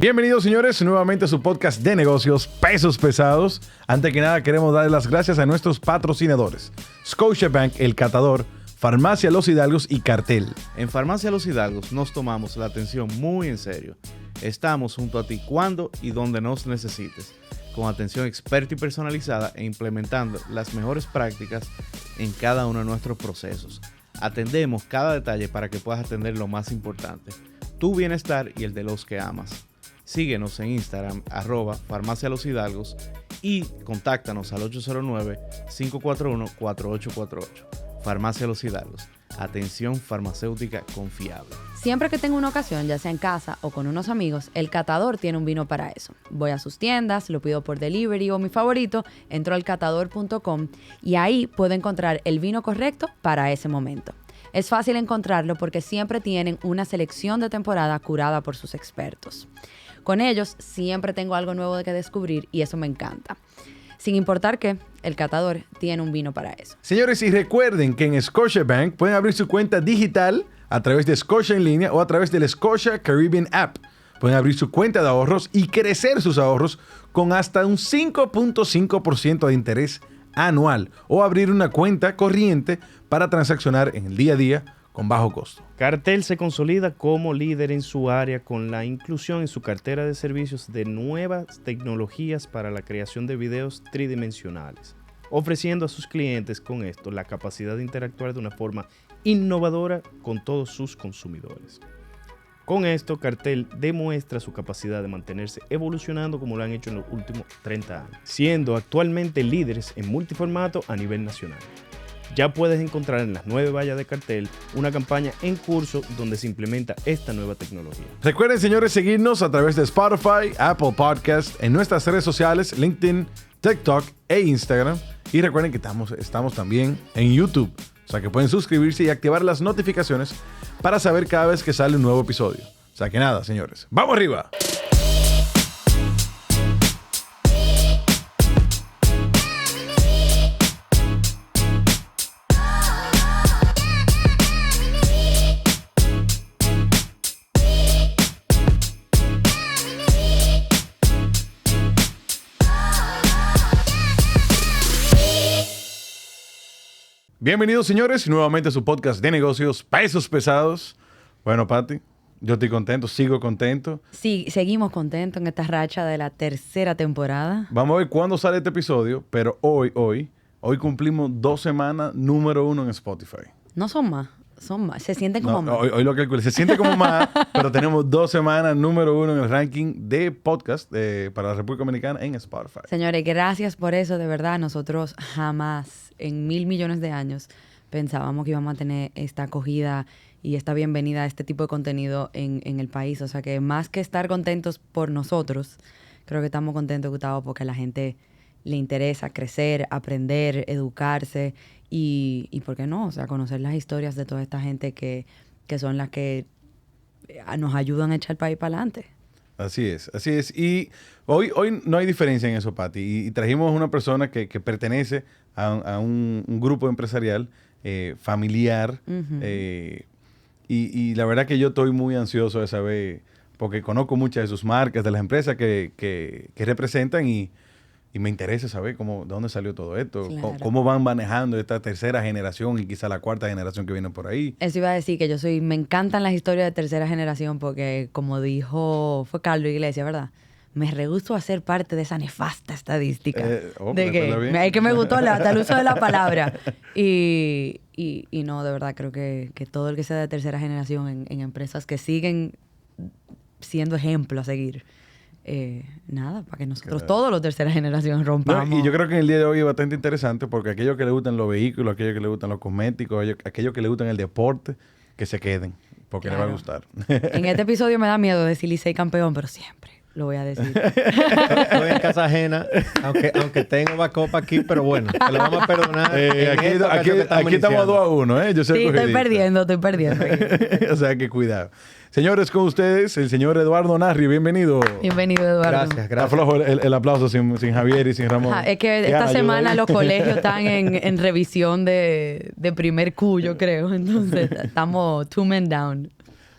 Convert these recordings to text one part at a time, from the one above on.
Bienvenidos, señores, nuevamente a su podcast de negocios Pesos Pesados. Antes que nada, queremos dar las gracias a nuestros patrocinadores: Scotiabank, El Catador, Farmacia Los Hidalgos y Cartel. En Farmacia Los Hidalgos nos tomamos la atención muy en serio. Estamos junto a ti cuando y donde nos necesites, con atención experta y personalizada e implementando las mejores prácticas en cada uno de nuestros procesos. Atendemos cada detalle para que puedas atender lo más importante: tu bienestar y el de los que amas. Síguenos en Instagram, @Farmacia Los Hidalgos, y contáctanos al 809-541-4848. Farmacia Los Hidalgos. Atención farmacéutica confiable. Siempre que tengo una ocasión, ya sea en casa o con unos amigos, El Catador tiene un vino para eso. Voy a sus tiendas, lo pido por delivery o mi favorito, entro al catador.com y ahí puedo encontrar el vino correcto para ese momento. Es fácil encontrarlo porque siempre tienen una selección de temporada curada por sus expertos. Con ellos siempre tengo algo nuevo de que descubrir y eso me encanta. Sin importar que El Catador tiene un vino para eso. Señores, y recuerden que en Scotiabank pueden abrir su cuenta digital a través de Scotia en línea o a través del Scotia Caribbean App. Pueden abrir su cuenta de ahorros y crecer sus ahorros con hasta un 5.5% de interés anual, o abrir una cuenta corriente para transaccionar en el día a día con bajo costo. Cartel se consolida como líder en su área con la inclusión en su cartera de servicios de nuevas tecnologías para la creación de videos tridimensionales, ofreciendo a sus clientes con esto la capacidad de interactuar de una forma innovadora con todos sus consumidores. Con esto, Cartel demuestra su capacidad de mantenerse evolucionando como lo han hecho en los últimos 30 años, siendo actualmente líderes en multiformato a nivel nacional. Ya puedes encontrar en las 9 vallas de Cartel una campaña en curso donde se implementa esta nueva tecnología. Recuerden, señores, seguirnos a través de Spotify, Apple Podcast, en nuestras redes sociales, LinkedIn, TikTok e Instagram. Y recuerden que estamos también en YouTube. O sea que pueden suscribirse y activar las notificaciones para saber cada vez que sale un nuevo episodio. O sea que nada, señores. ¡Vamos arriba! Bienvenidos, señores, nuevamente a su podcast de negocios Pesos Pesados. Bueno, Pati, yo estoy contento, sigo contento. Sí, seguimos contentos en esta racha de la tercera temporada. Vamos a ver cuándo sale este episodio, pero hoy cumplimos 2 semanas número 1 en Spotify. No son más, son más. Se sienten como más. Hoy lo calculé. Se siente como más, pero tenemos 2 semanas número 1 en el ranking de podcast para la República Dominicana en Spotify. Señores, gracias por eso, de verdad. Nosotros jamás, en 1,000 millones de años, pensábamos que íbamos a tener esta acogida y esta bienvenida a este tipo de contenido en el país. O sea que más que estar contentos por nosotros, creo que estamos contentos, Gustavo, porque a la gente le interesa crecer, aprender, educarse y ¿por qué no? O sea, conocer las historias de toda esta gente que son las que nos ayudan a echar el país para adelante. Así es. Y hoy no hay diferencia en eso, Pati. Y trajimos una persona que pertenece a un grupo empresarial familiar. Uh-huh. Y la verdad que yo estoy muy ansioso de saber, porque conozco muchas de sus marcas, de las empresas que representan y me interesa saber de dónde salió todo esto, claro. cómo van manejando esta tercera generación y quizá la cuarta generación que viene por ahí. Eso iba a decir que me encantan las historias de tercera generación porque, como dijo, fue Carlos Iglesias, ¿verdad? Me rehuso a ser parte de esa nefasta estadística. Es que me gustó hasta el uso de la palabra. Y no, de verdad, creo que todo el que sea de tercera generación en empresas que siguen siendo ejemplo a seguir, nada, para que nosotros todos los tercera generación rompamos. No, y yo creo que en el día de hoy es bastante interesante porque aquellos que le gustan los vehículos, aquellos que le gustan los cosméticos, aquellos que le gustan el deporte, que se queden, porque les va a gustar. En este episodio me da miedo decir Licey campeón, pero siempre lo voy a decir. Estoy en casa ajena, aunque tengo backup aquí, pero bueno, te lo vamos a perdonar. Aquí estamos 2-1, ¿eh? Yo sé sí, estoy perdiendo. O sea que cuidado. Señores, con ustedes, el señor Eduardo Narri. Bienvenido. Bienvenido, Eduardo. Gracias. Aflojo el aplauso sin Javier y sin Ramón. Es que esta semana los colegios están en revisión de primer Q, yo creo. Entonces, estamos 2 men down.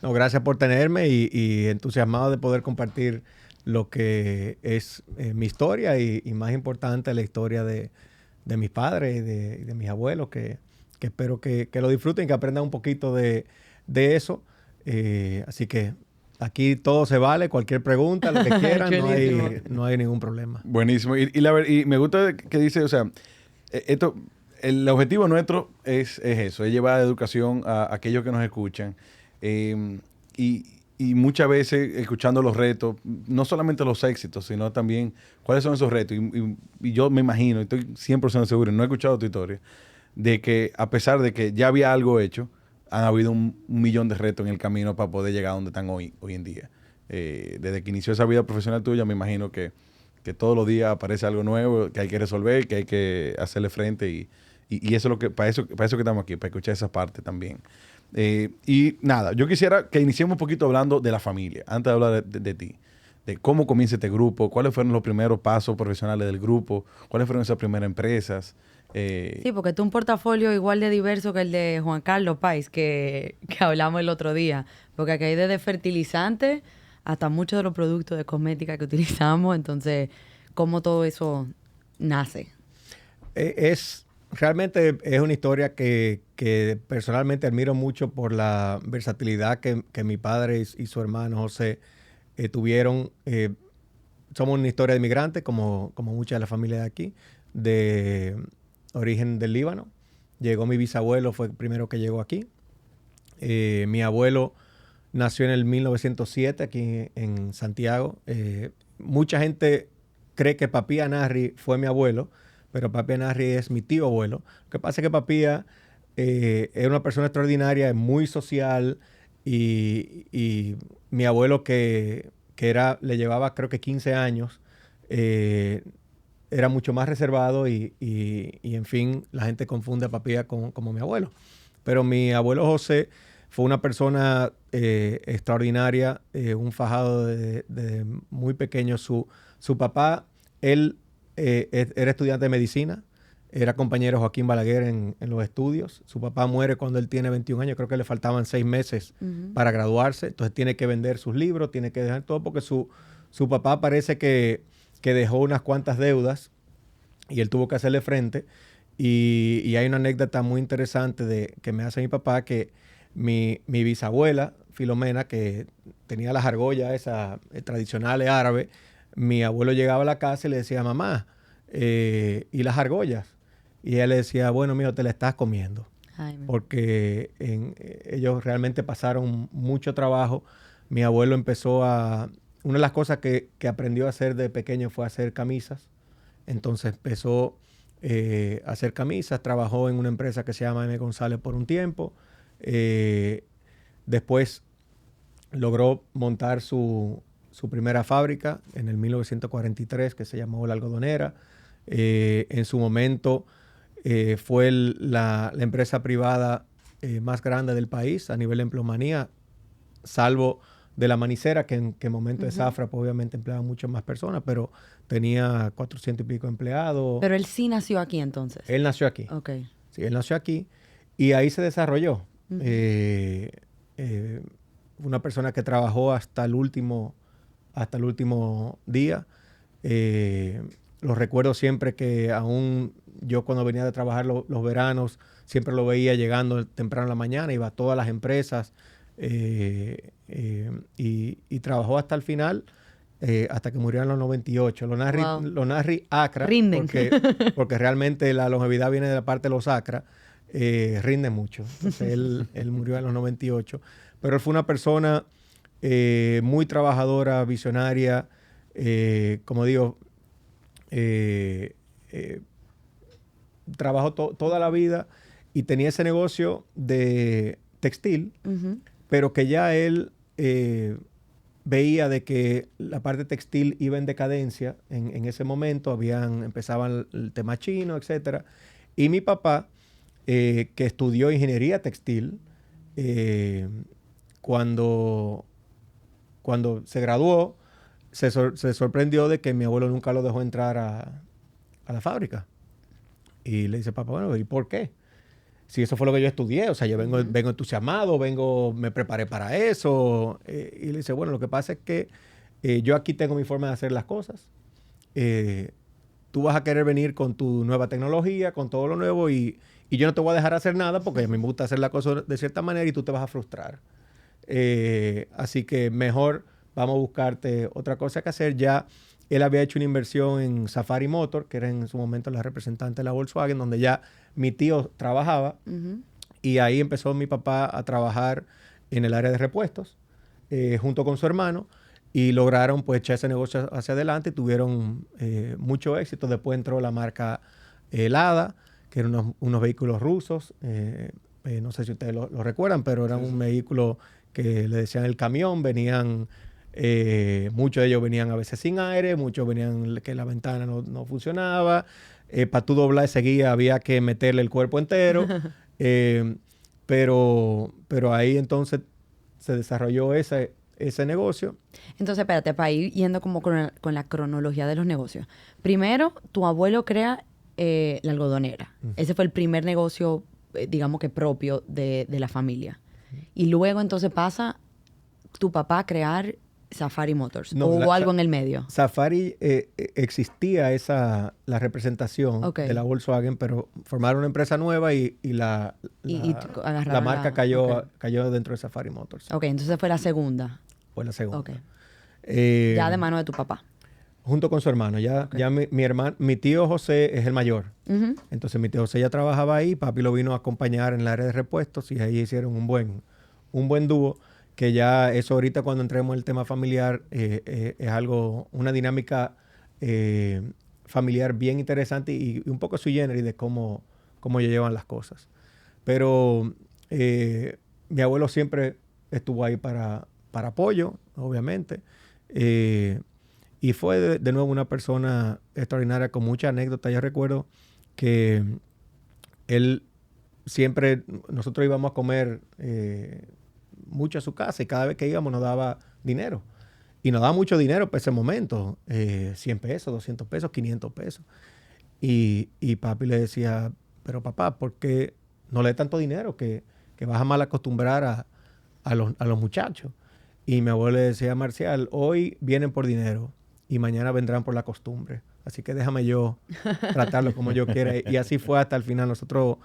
No, gracias por tenerme y entusiasmado de poder compartir lo que es mi historia y más importante, la historia de mis padres y de mis abuelos, que espero que lo disfruten, que aprendan un poquito de eso. Así que aquí todo se vale, cualquier pregunta, lo que quieran, no hay ningún problema. Buenísimo. Y me gusta que dice, o sea, el objetivo nuestro es eso, es llevar educación a aquellos que nos escuchan. Y muchas veces escuchando los retos, no solamente los éxitos, sino también cuáles son esos retos. Y yo me imagino, estoy 100% seguro, no he escuchado tu historia, de que a pesar de que ya había algo hecho, han habido un millón de retos en el camino para poder llegar a donde están hoy en día. Desde que inició esa vida profesional tuya, me imagino que todos los días aparece algo nuevo que hay que resolver, que hay que hacerle frente y eso es lo que, para eso que estamos aquí, para escuchar esa parte también. Y nada, yo quisiera que iniciemos un poquito hablando de la familia, antes de hablar de ti, de cómo comienza este grupo, cuáles fueron los primeros pasos profesionales del grupo, cuáles fueron esas primeras empresas. Sí, porque tú un portafolio igual de diverso que el de Juan Carlos Páez, que hablamos el otro día, porque aquí hay desde fertilizantes hasta muchos de los productos de cosmética que utilizamos, entonces, ¿cómo todo eso nace? Realmente es una historia que personalmente admiro mucho por la versatilidad que mi padre y su hermano José tuvieron. Somos una historia de inmigrantes, como muchas de las familias de aquí, de origen del Líbano. Llegó mi bisabuelo, fue el primero que llegó aquí. Mi abuelo nació en el 1907 aquí en Santiago. Mucha gente cree que Papía Narri fue mi abuelo, pero Papía Narri es mi tío abuelo. Lo que pasa es que Papía era una persona extraordinaria, muy social, y mi abuelo que le llevaba creo que 15 años, era mucho más reservado y en fin, la gente confunde a Papía como mi abuelo. Pero mi abuelo José fue una persona extraordinaria, un fajado desde muy pequeño. Su papá, él era estudiante de medicina, era compañero de Joaquín Balaguer en los estudios. Su papá muere cuando él tiene 21 años, creo que le faltaban 6 meses para graduarse. Entonces tiene que vender sus libros, tiene que dejar todo porque su papá parece que dejó unas cuantas deudas y él tuvo que hacerle frente. Y hay una anécdota muy interesante que me hace mi papá, que mi bisabuela, Filomena, que tenía las argollas esas tradicionales árabes, mi abuelo llegaba a la casa y le decía, mamá, ¿y las argollas? Y ella le decía, bueno, mijo, te la estás comiendo. Ay, porque ellos realmente pasaron mucho trabajo. Mi abuelo empezó una de las cosas que aprendió a hacer de pequeño fue hacer camisas. Entonces empezó a hacer camisas, trabajó en una empresa que se llama M. González por un tiempo. Después logró montar su primera fábrica en el 1943, que se llamó La Algodonera. En su momento fue la empresa privada más grande del país a nivel de empleomanía, salvo de la manicera, que en momento de zafra pues, obviamente empleaba muchas más personas, pero tenía 400 y pico empleados. Pero él sí nació aquí entonces. Él nació aquí. Ok. Sí, él nació aquí y ahí se desarrolló. Una persona que trabajó hasta el último día. Lo recuerdo siempre que aún yo cuando venía de trabajar los veranos, siempre lo veía llegando temprano en la mañana, iba a todas las empresas y trabajó hasta el final, hasta que murió en los 98. Los Narri Acra, porque realmente la longevidad viene de la parte de los Acra, rinde mucho. Entonces él murió en los 98. Pero él fue una persona muy trabajadora, visionaria, como digo, trabajó toda la vida y tenía ese negocio de textil, pero que ya él veía de que la parte textil iba en decadencia en ese momento, empezaban el tema chino, etc. Y mi papá, que estudió ingeniería textil, cuando se graduó, se sorprendió de que mi abuelo nunca lo dejó entrar a la fábrica. Y le dice, papá, bueno, ¿y por qué? si eso fue lo que yo estudié. O sea, yo vengo entusiasmado, me preparé para eso. Y le dice, bueno, lo que pasa es que yo aquí tengo mi forma de hacer las cosas. Tú vas a querer venir con tu nueva tecnología, con todo lo nuevo, y yo no te voy a dejar hacer nada porque a mí me gusta hacer las cosas de cierta manera y tú te vas a frustrar. Así que mejor vamos a buscarte otra cosa que hacer. Ya él había hecho una inversión en Safari Motor, que era en su momento la representante de la Volkswagen, donde ya mi tío trabajaba. Y ahí empezó mi papá a trabajar en el área de repuestos, junto con su hermano, y lograron pues echar ese negocio hacia adelante y tuvieron mucho éxito. Después entró la marca Lada, que eran unos vehículos rusos. No sé si ustedes lo recuerdan, pero eran un vehículo que le decían el camión. Venían, muchos de ellos venían a veces sin aire, muchos venían que la ventana no funcionaba. Para tú doblar ese guía había que meterle el cuerpo entero. Pero ahí entonces se desarrolló ese negocio. Entonces, espérate, para ir yendo como con la cronología de los negocios. Primero, tu abuelo crea la algodonera. Ese fue el primer negocio, digamos que propio de la familia. Y luego entonces pasa tu papá a crear Safari Motors. ¿O hubo algo en el medio? Safari, existía la representación de la Volkswagen, pero formaron una empresa nueva y la marca cayó dentro de Safari Motors. Ok, entonces fue la segunda. Fue la segunda. Okay. Ya de mano de tu papá. Junto con su hermano. Ya mi tío José es el mayor. Entonces mi tío José ya trabajaba ahí. Papi lo vino a acompañar en el área de repuestos y ahí hicieron un buen dúo. Que ya eso ahorita cuando entremos en el tema familiar es una dinámica familiar bien interesante y un poco sui generis de cómo ellos llevan las cosas. Pero mi abuelo siempre estuvo ahí para apoyo, obviamente. Y fue de nuevo una persona extraordinaria con mucha anécdota. Yo recuerdo que él siempre, nosotros íbamos a comer mucho a su casa y cada vez que íbamos nos daba dinero. Y nos daba mucho dinero para ese momento, 100 pesos, 200 pesos, 500 pesos. Y papi le decía, pero papá, ¿por qué no le da tanto dinero que vas a mal acostumbrar a los muchachos? Y mi abuelo le decía, Marcial, hoy vienen por dinero y mañana vendrán por la costumbre. Así que déjame yo tratarlo como yo quiera. Y así fue hasta el final. Nosotros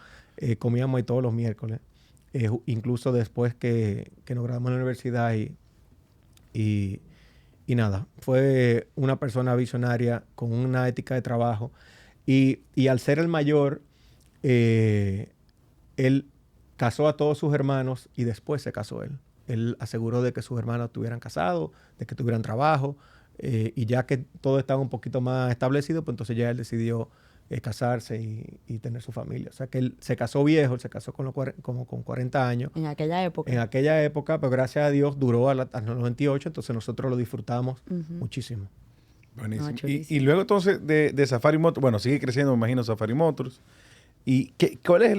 comíamos ahí todos los miércoles. Incluso después que nos graduamos en la universidad y nada. Fue una persona visionaria con una ética de trabajo. Y al ser el mayor, él casó a todos sus hermanos y después se casó él. Él aseguró de que sus hermanos estuvieran casados, de que tuvieran trabajo. Y ya que todo estaba un poquito más establecido, pues entonces ya él decidió casarse y tener su familia. O sea que él se casó viejo, él se casó como con 40 años. En aquella época. En aquella época, pero gracias a Dios duró hasta los 98, entonces nosotros lo disfrutamos muchísimo. Buenísimo. Y luego entonces de Safari Motors, bueno, sigue creciendo, me imagino, Safari Motors. ¿Y cuál es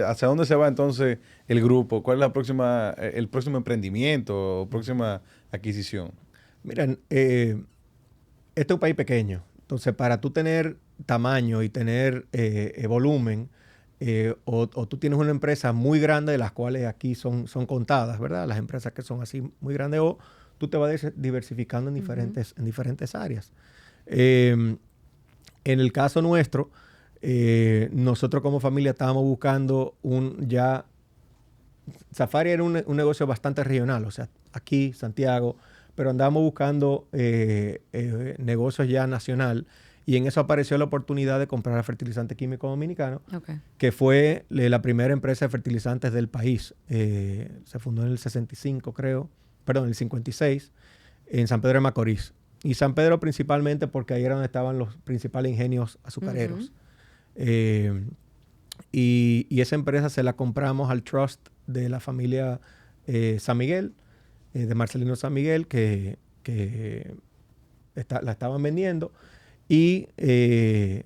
hacia dónde se va entonces el grupo? ¿Cuál es el próximo emprendimiento o próxima adquisición? Miren, este es un país pequeño. Entonces, para tú tener tamaño y tener volumen, o tú tienes una empresa muy grande, de las cuales aquí son contadas, ¿verdad? Las empresas que son así muy grandes, o tú te vas diversificando en diferentes áreas. En el caso nuestro, nosotros como familia estábamos buscando Safari era un negocio bastante regional, o sea, aquí, Santiago, pero andábamos buscando negocios ya nacional y en eso apareció la oportunidad de comprar a Fertilizante Químico Dominicano, que fue la primera empresa de fertilizantes del país. Se fundó en el 65, creo, perdón, el 56, en San Pedro de Macorís. Y San Pedro principalmente porque ahí era donde estaban los principales ingenios azucareros. Y esa empresa se la compramos al trust de la familia San Miguel, de Marcelino San Miguel, que la estaban vendiendo. Y en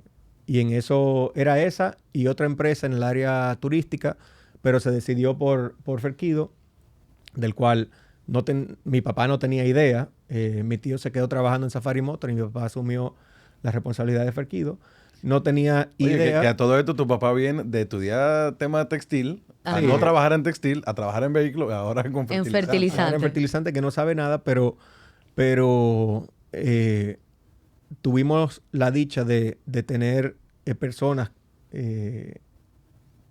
eso era esa y otra empresa en el área turística, pero se decidió por Ferquido, del cual mi papá no tenía idea. Mi tío se quedó trabajando en Safari Motor y mi papá asumió la responsabilidad de Ferquido. no tenía Oye, idea. que a todo esto tu papá viene de estudiar tema de textil, a Ajá. no trabajar en textil, a trabajar en vehículos, ahora con En fertilizante. fertilizante. Ahora en fertilizante que no sabe nada, pero tuvimos la dicha de tener personas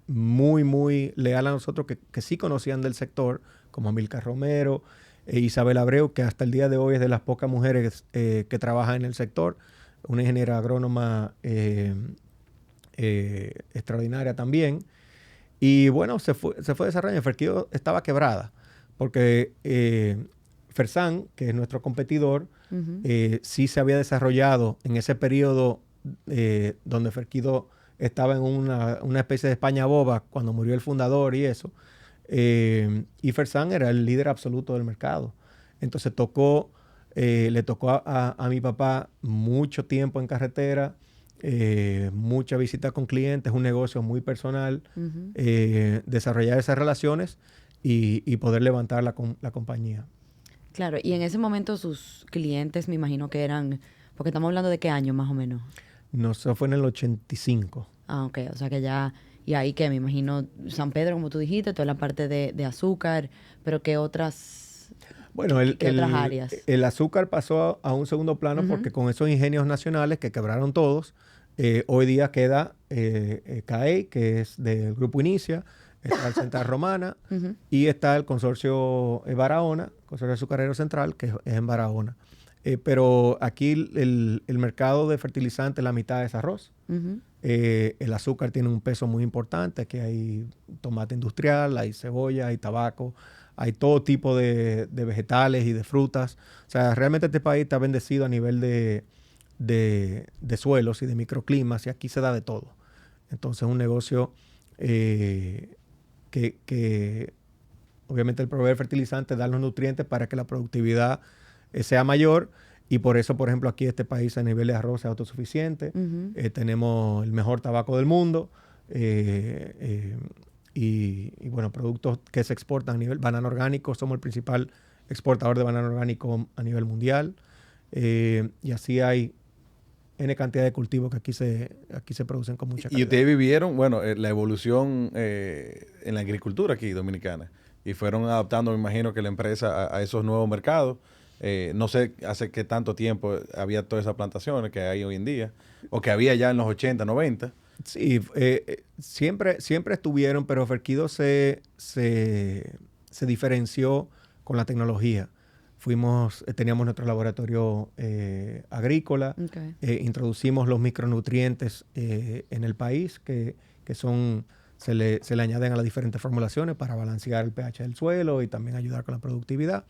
muy, muy leales a nosotros que sí conocían del sector, como Milka Romero e Isabel Abreu, que hasta el día de hoy es de las pocas mujeres que trabajan en el sector, una ingeniera agrónoma extraordinaria también. Y bueno, se fue desarrollando. Ferquillo estaba quebrada, porque Fersan, que es nuestro competidor, Ujú. sí se había desarrollado en ese periodo donde Ferquillo estaba en una especie de España boba cuando murió el fundador y eso. Y Fersan era el líder absoluto del mercado. Entonces le tocó a mi papá mucho tiempo en carretera, mucha visita con clientes, un negocio muy personal, Ujú. desarrollar esas relaciones y poder levantar la compañía. Claro, y en ese momento sus clientes me imagino que eran, porque estamos hablando de qué año más o menos. No, eso fue en el 85. Ah, ok, o sea que ya, y ahí que me imagino San Pedro, como tú dijiste, toda la parte de azúcar, pero ¿qué otras, Bueno, qué otras áreas? el azúcar pasó a un segundo plano porque con esos ingenios nacionales que quebraron todos, hoy día queda CAE, que es del Grupo Inicia, está el Central Romana Ujú. y está el consorcio Barahona, consorcio azucarero central, que es en Barahona. Pero aquí el mercado de fertilizantes, la mitad es arroz. Ujú. El azúcar tiene un peso muy importante. Aquí hay tomate industrial, hay cebolla, hay tabaco, hay todo tipo de vegetales y de frutas. O sea, realmente este país está bendecido a nivel de suelos y de microclimas y aquí se da de todo. Entonces, un negocio que obviamente el proveer fertilizantes da los nutrientes para que la productividad sea mayor. Y por eso, por ejemplo, aquí este país a nivel de arroz es autosuficiente. Ujú. Tenemos el mejor tabaco del mundo. Y bueno, productos que se exportan a nivel banano orgánico. Somos el principal exportador de banano orgánico a nivel mundial. Y así hay N cantidad de cultivos que aquí se producen con mucha calidad. Y ustedes vivieron, bueno, la evolución en la agricultura aquí dominicana. Y fueron adaptando, me imagino, que la empresa a esos nuevos mercados. No sé hace qué tanto tiempo había todas esas plantaciones que hay hoy en día, o que había ya en los 80, 90. Sí, siempre estuvieron, pero Ferquillo se diferenció con la tecnología. Teníamos nuestro laboratorio agrícola, Okay. introducimos los micronutrientes en el país que se le añaden a las diferentes formulaciones para balancear el pH del suelo y también ayudar con la productividad.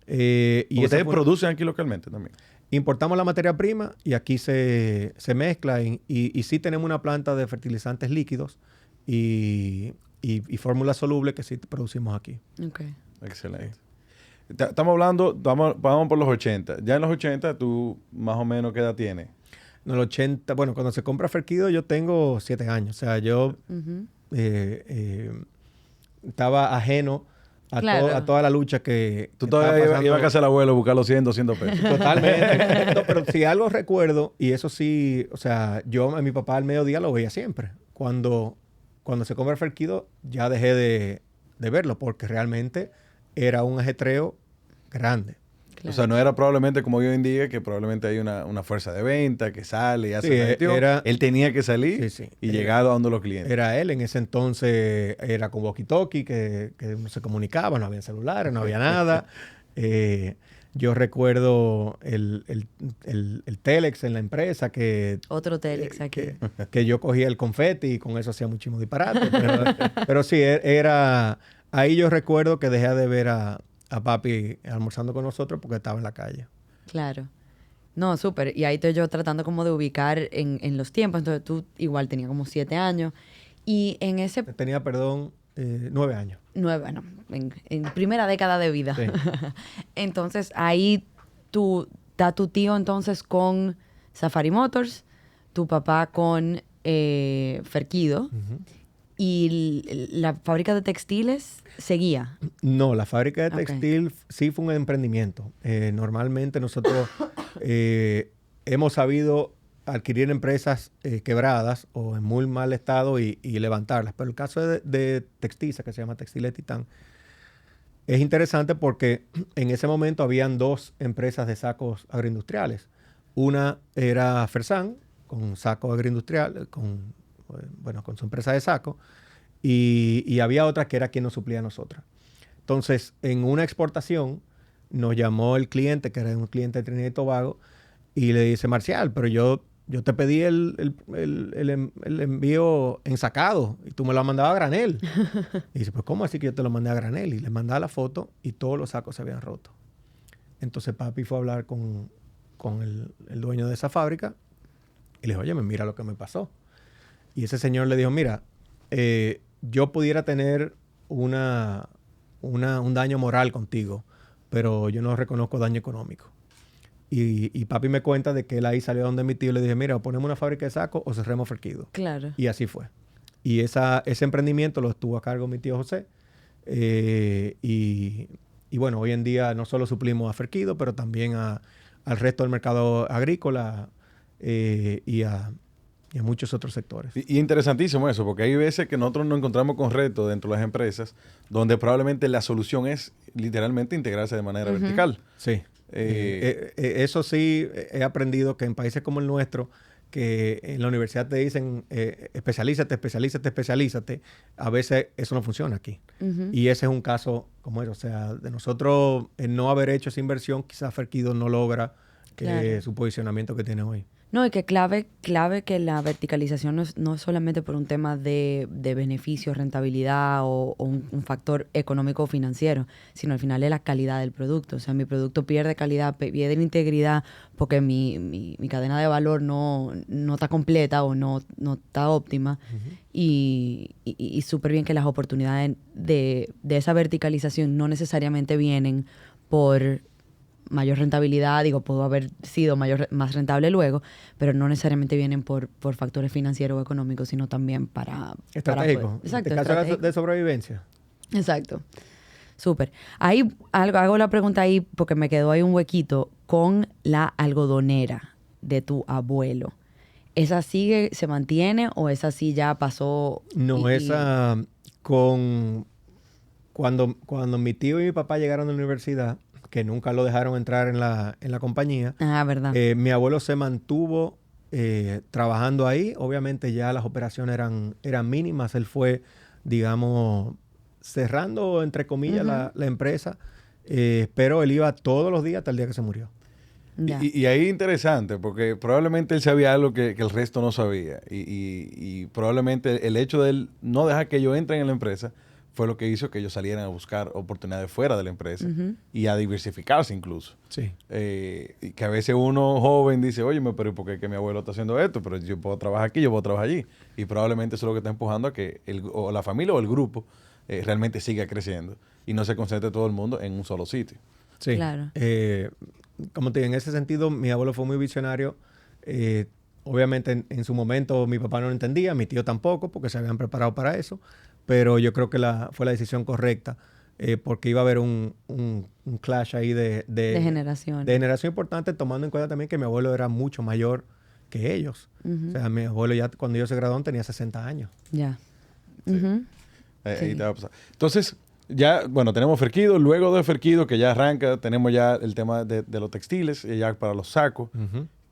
Y ustedes producen aquí localmente también. Importamos la materia prima y aquí se mezcla y sí tenemos una planta de fertilizantes líquidos y fórmulas solubles que sí producimos aquí. Okay. Excelente. Estamos hablando, vamos por los 80. Ya en los 80, ¿tú más o menos qué edad tienes? En el 80, bueno, cuando se compra Ferquillo yo tengo 7 años. O sea, yo Ujú. estaba ajeno a, Claro. a toda la lucha que Tú estaba todavía pasando. ibas a casa del abuelo a buscar los 100, 200 pesos. Totalmente. No, pero si algo recuerdo, y eso sí, o sea, yo a mi papá al mediodía lo veía siempre. Cuando se compra Ferquillo ya dejé de verlo porque realmente era un ajetreo grande. Claro. O sea, no era probablemente como hoy en día, que probablemente hay una fuerza de venta que sale y hace Sí, la gestión. Él tenía que salir Sí. y llegar a donde los clientes. Era él, en ese entonces era con walkie-talkie que no se comunicaba, no había celulares, no había nada. Yo recuerdo el Telex en la empresa que... Otro Telex aquí. que yo cogía el confeti y con eso hacía muchísimo disparate. Pero sí, era... Ahí yo recuerdo que dejé de ver a papi almorzando con nosotros porque estaba en la calle. Claro. No, súper. Y ahí estoy yo tratando como de ubicar en los tiempos. Entonces tú igual tenía como 7 años. Y en ese... Tenía, 9 años. 9, bueno, en primera década de vida. Sí. Entonces ahí está tu tío entonces con Safari Motors, tu papá con Ferquillo. ¿Y la fábrica de textiles seguía? No, la fábrica de Ok. textil sí fue un emprendimiento. Normalmente nosotros hemos sabido adquirir empresas quebradas o en muy mal estado y levantarlas. Pero el caso de Textisa, que se llama Textiles Titán, es interesante porque en ese momento habían 2 empresas de sacos agroindustriales. Una era Fersan, con saco agroindustrial, con su empresa de saco, y había otra que era quien nos suplía a nosotros. Entonces, en una exportación, nos llamó el cliente, que era un cliente de Trinidad y Tobago, y le dice, Marcial, pero yo te pedí el envío ensacado y tú me lo has mandado a granel. Y dice, pues ¿cómo así que yo te lo mandé a granel? Y le mandaba la foto y todos los sacos se habían roto. Entonces papi fue a hablar con el dueño de esa fábrica y le dijo, oye, mira lo que me pasó. Y ese señor le dijo, mira, yo pudiera tener un daño moral contigo, pero yo no reconozco daño económico. Y papi me cuenta de que él ahí salió donde mi tío y le dije, mira, o ponemos una fábrica de sacos o cerremos Ferquido. Claro. Y así fue. Y ese emprendimiento lo estuvo a cargo mi tío José. Y bueno, hoy en día no solo suplimos a Ferquido, pero también al resto del mercado agrícola y a muchos otros sectores. Y interesantísimo eso, porque hay veces que nosotros nos encontramos con retos dentro de las empresas donde probablemente la solución es literalmente integrarse de manera vertical. Sí. Eso sí, he aprendido que en países como el nuestro, que en la universidad te dicen especialízate. A veces eso no funciona aquí. Y ese es un caso como eso. O sea, de nosotros no haber hecho esa inversión, quizás Ferquido no logra su posicionamiento que tiene hoy. No, y que clave que la verticalización no es solamente por un tema de beneficio, rentabilidad o un factor económico o financiero, sino al final es la calidad del producto. O sea, mi producto pierde calidad, pierde integridad porque mi cadena de valor no está completa o no está óptima. Y súper bien que las oportunidades de esa verticalización no necesariamente vienen por mayor rentabilidad, pudo haber sido más rentable luego, pero no necesariamente vienen por factores financieros o económicos, sino también para... Estratégico. Exacto. En caso de sobrevivencia. Exacto. Súper. Ahí hago la pregunta ahí porque me quedó ahí un huequito con la algodonera de tu abuelo. ¿Esa sigue, se mantiene o esa sí ya pasó? No, esa cuando mi tío y mi papá llegaron a la universidad, que nunca lo dejaron entrar en la compañía. Ah, verdad. Mi abuelo se mantuvo trabajando ahí. Obviamente ya las operaciones eran mínimas. Él fue, digamos, cerrando, entre comillas, la empresa. Pero él iba todos los días hasta el día que se murió. Y ahí interesante, porque probablemente él sabía algo que el resto no sabía. Y probablemente el hecho de él no dejar que ellos entren en la empresa fue lo que hizo que ellos salieran a buscar oportunidades fuera de la empresa y a diversificarse incluso. Sí. Y que a veces uno joven dice, oye, pero ¿por qué es que mi abuelo está haciendo esto? Pero yo puedo trabajar aquí, yo puedo trabajar allí. Y probablemente eso es lo que está empujando a que o la familia o el grupo realmente siga creciendo y no se concentre todo el mundo en un solo sitio. Sí. Claro. Como te digo, en ese sentido, mi abuelo fue muy visionario. Obviamente, en su momento, mi papá no lo entendía, mi tío tampoco, porque se habían preparado para eso. Pero yo creo que fue la decisión correcta, porque iba a haber un clash ahí de generación. De generación importante, tomando en cuenta también que mi abuelo era mucho mayor que ellos. O sea, mi abuelo ya cuando ellos se graduaron tenía 60 años. Ya. Sí. Ahí te va a pasar. Entonces, ya, bueno, tenemos Ferquido. Luego de Ferquido, que ya arranca, tenemos ya el tema de los textiles, ya para los sacos.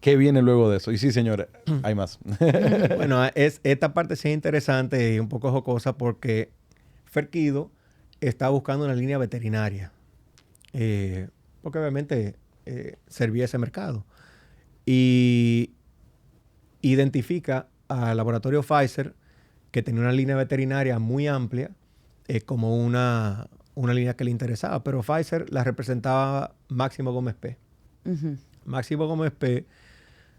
¿Qué viene luego de eso? Y sí, señores, hay más. Bueno, esta parte sí es interesante y un poco jocosa porque Ferquido está buscando una línea veterinaria. Porque obviamente servía ese mercado. Y identifica al laboratorio Pfizer, que tenía una línea veterinaria muy amplia, como una línea que le interesaba. Pero Pfizer la representaba Máximo Gómez P. Máximo Gómez P.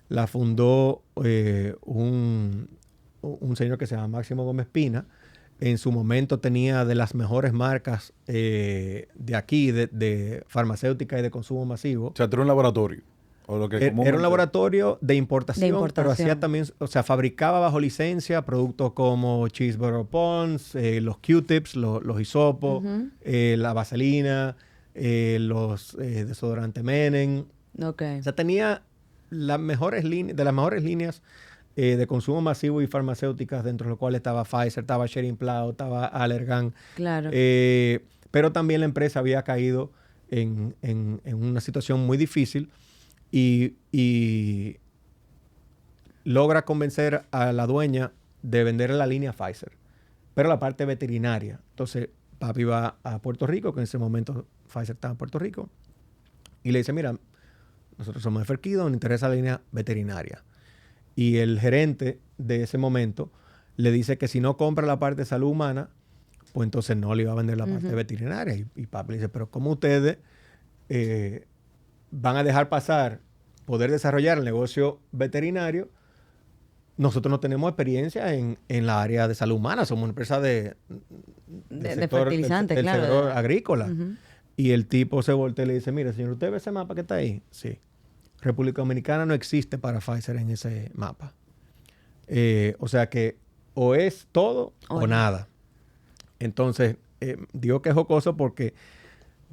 La fundó un señor que se llama Máximo Gómez Pina. En su momento tenía de las mejores marcas de aquí, de farmacéutica y de consumo masivo. O sea, era un laboratorio. O lo que era un laboratorio de importación, pero hacía también, o sea, fabricaba bajo licencia productos como Cheeseburger Pons, los Q-tips, los hisopos, la vaselina, los desodorantes Menem. Okay. O sea, tenía las mejores líneas de consumo masivo y farmacéuticas, dentro de lo cual estaba Pfizer, estaba Schering-Plough, estaba Allergan. Claro. Pero también la empresa había caído en una situación muy difícil y logra convencer a la dueña de vender la línea Pfizer, pero la parte veterinaria. Entonces, papi va a Puerto Rico, que en ese momento Pfizer estaba en Puerto Rico, y le dice, mira, nosotros somos de Ferquido, nos interesa la línea veterinaria. Y el gerente de ese momento le dice que si no compra la parte de salud humana, pues entonces no le iba a vender la parte veterinaria. Y papi le dice, pero ¿cómo ustedes van a dejar pasar poder desarrollar el negocio veterinario? Nosotros no tenemos experiencia en la área de salud humana. Somos una empresa de fertilizante, del claro. sector agrícola. Ujú. Y el tipo se voltea y le dice, mira, señor, ¿usted ve ese mapa que está ahí? Sí. República Dominicana no existe para Pfizer en ese mapa. O sea que o es todo o nada. Entonces, digo que es jocoso porque,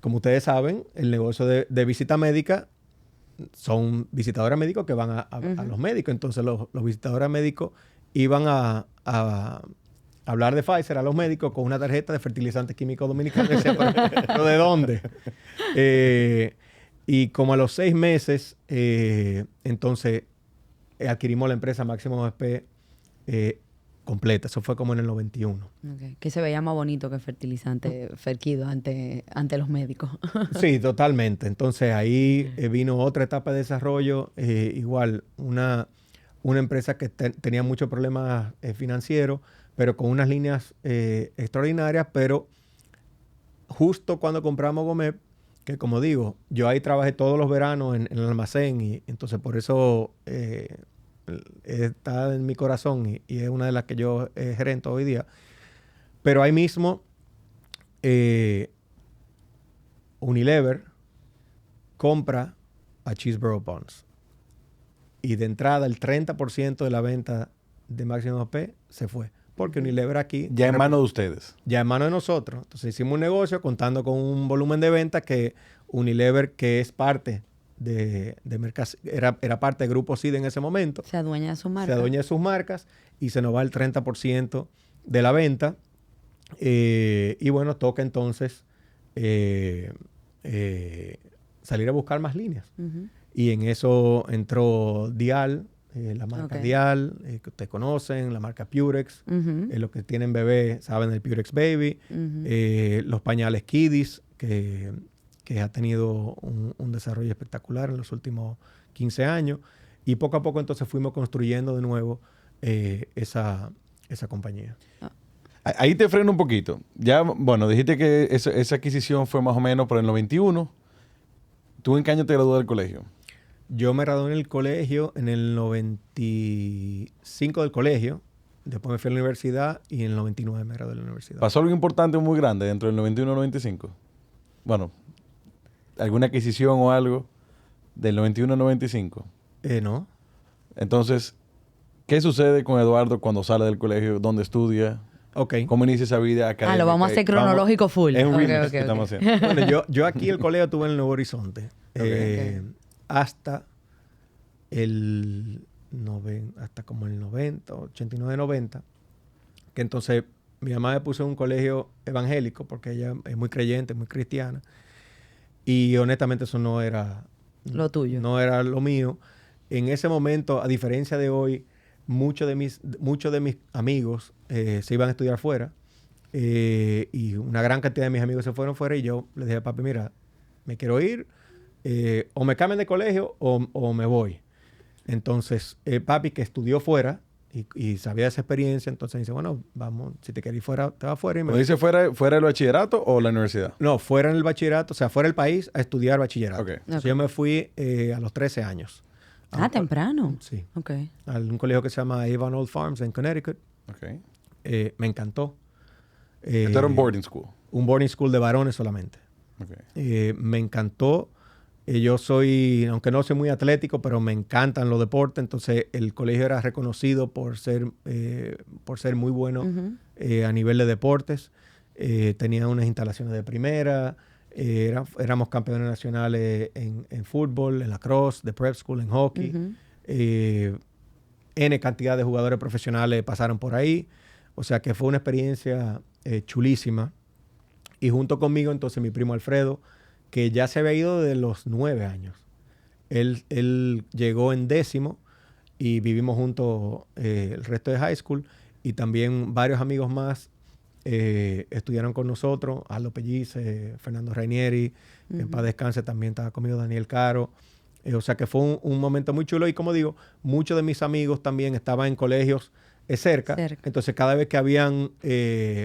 como ustedes saben, el negocio de visita médica son visitadores médicos que van a los médicos. Entonces, los visitadores médicos iban a hablar de Pfizer a los médicos con una tarjeta de fertilizante químico dominicano. ¿Pero de dónde? Y como a los 6 meses, entonces adquirimos la empresa Máximo SP completa. Eso fue como en el 91. Okay. Que se veía más bonito que fertilizante Ferquido ante los médicos. Sí, totalmente. Entonces ahí vino otra etapa de desarrollo. Igual, una empresa que tenía muchos problemas financieros, pero con unas líneas extraordinarias. Pero justo cuando compramos Gomep, que como digo, yo ahí trabajé todos los veranos en el almacén y entonces por eso está en mi corazón y es una de las que yo gerento hoy día. Pero ahí mismo Unilever compra a Chesebrough Bonds y de entrada el 30% de la venta de Máximo SP se fue. Porque Unilever aquí... Ya en manos de ustedes. Ya en manos de nosotros. Entonces hicimos un negocio contando con un volumen de venta que Unilever, que es parte de era parte de Grupo CID en ese momento. Se adueña de su marca. Se adueña de sus marcas y se nos va el 30% de la venta. Y bueno, toca entonces salir a buscar más líneas. Y en eso entró Dial, la marca Dial, que ustedes conocen, la marca Purex, los que tienen bebé saben del Purex Baby, los pañales Kiddies, que ha tenido un desarrollo espectacular en los últimos 15 años, y poco a poco entonces fuimos construyendo de nuevo esa compañía. Ahí te freno un poquito. Ya, bueno, dijiste que esa adquisición fue más o menos por el 91. ¿Tú en qué año te graduaste del colegio? Yo me gradué en el colegio en el 95 del colegio. Después me fui a la universidad y en el 99 me gradué de la universidad. ¿Pasó algo importante o muy grande dentro del 91 y 95? Bueno, ¿alguna adquisición o algo del 91 al 95? No. Entonces, ¿qué sucede con Eduardo cuando sale del colegio? ¿Dónde estudia? Ok. ¿Cómo inicia esa vida académica? Lo vamos a hacer cronológico full. Es un Okay, remix okay, que estamos okay. haciendo. Bueno, yo aquí el colegio tuve en el Nuevo Horizonte. Hasta hasta como el 90, 89, 90. Que entonces mi mamá me puso en un colegio evangélico porque ella es muy creyente, muy cristiana. Y honestamente eso no era... Lo tuyo. No era lo mío. En ese momento, a diferencia de hoy, muchos de mis amigos se iban a estudiar fuera. Y una gran cantidad de mis amigos se fueron fuera y yo les dije, papi, mira, me quiero ir, o me cambian de colegio o me voy. Entonces, papi, que estudió fuera y sabía de esa experiencia, entonces dice, bueno, vamos, si te quieres ir fuera, te vas fuera. ¿Lo dice fuera del bachillerato o la universidad? No, fuera en el bachillerato, o sea, fuera del país a estudiar bachillerato. Okay. Entonces, yo me fui a los 13 años. Temprano. Sí. Ok. A un colegio que se llama Avon Old Farms en Connecticut. Okay. Me encantó. Esto era un boarding school. Un boarding school de varones solamente. Okay. Me encantó. Yo soy, aunque no soy muy atlético, pero me encantan los deportes. Entonces, el colegio era reconocido por ser muy bueno a nivel de deportes. Tenía unas instalaciones de primera. Éramos campeones nacionales en fútbol, en lacrosse, de prep school, en hockey. Ujú. N cantidad de jugadores profesionales pasaron por ahí. O sea que fue una experiencia chulísima. Y junto conmigo, entonces, mi primo Alfredo, que ya se había ido de los 9 años. Él llegó en 10º y vivimos juntos el resto de high school. Y también varios amigos más estudiaron con nosotros. Aldo Pellice, Fernando Rainieri, en paz descanse, también estaba conmigo Daniel Caro. O sea que fue un momento muy chulo. Y como digo, muchos de mis amigos también estaban en colegios cerca. Entonces, cada vez que habían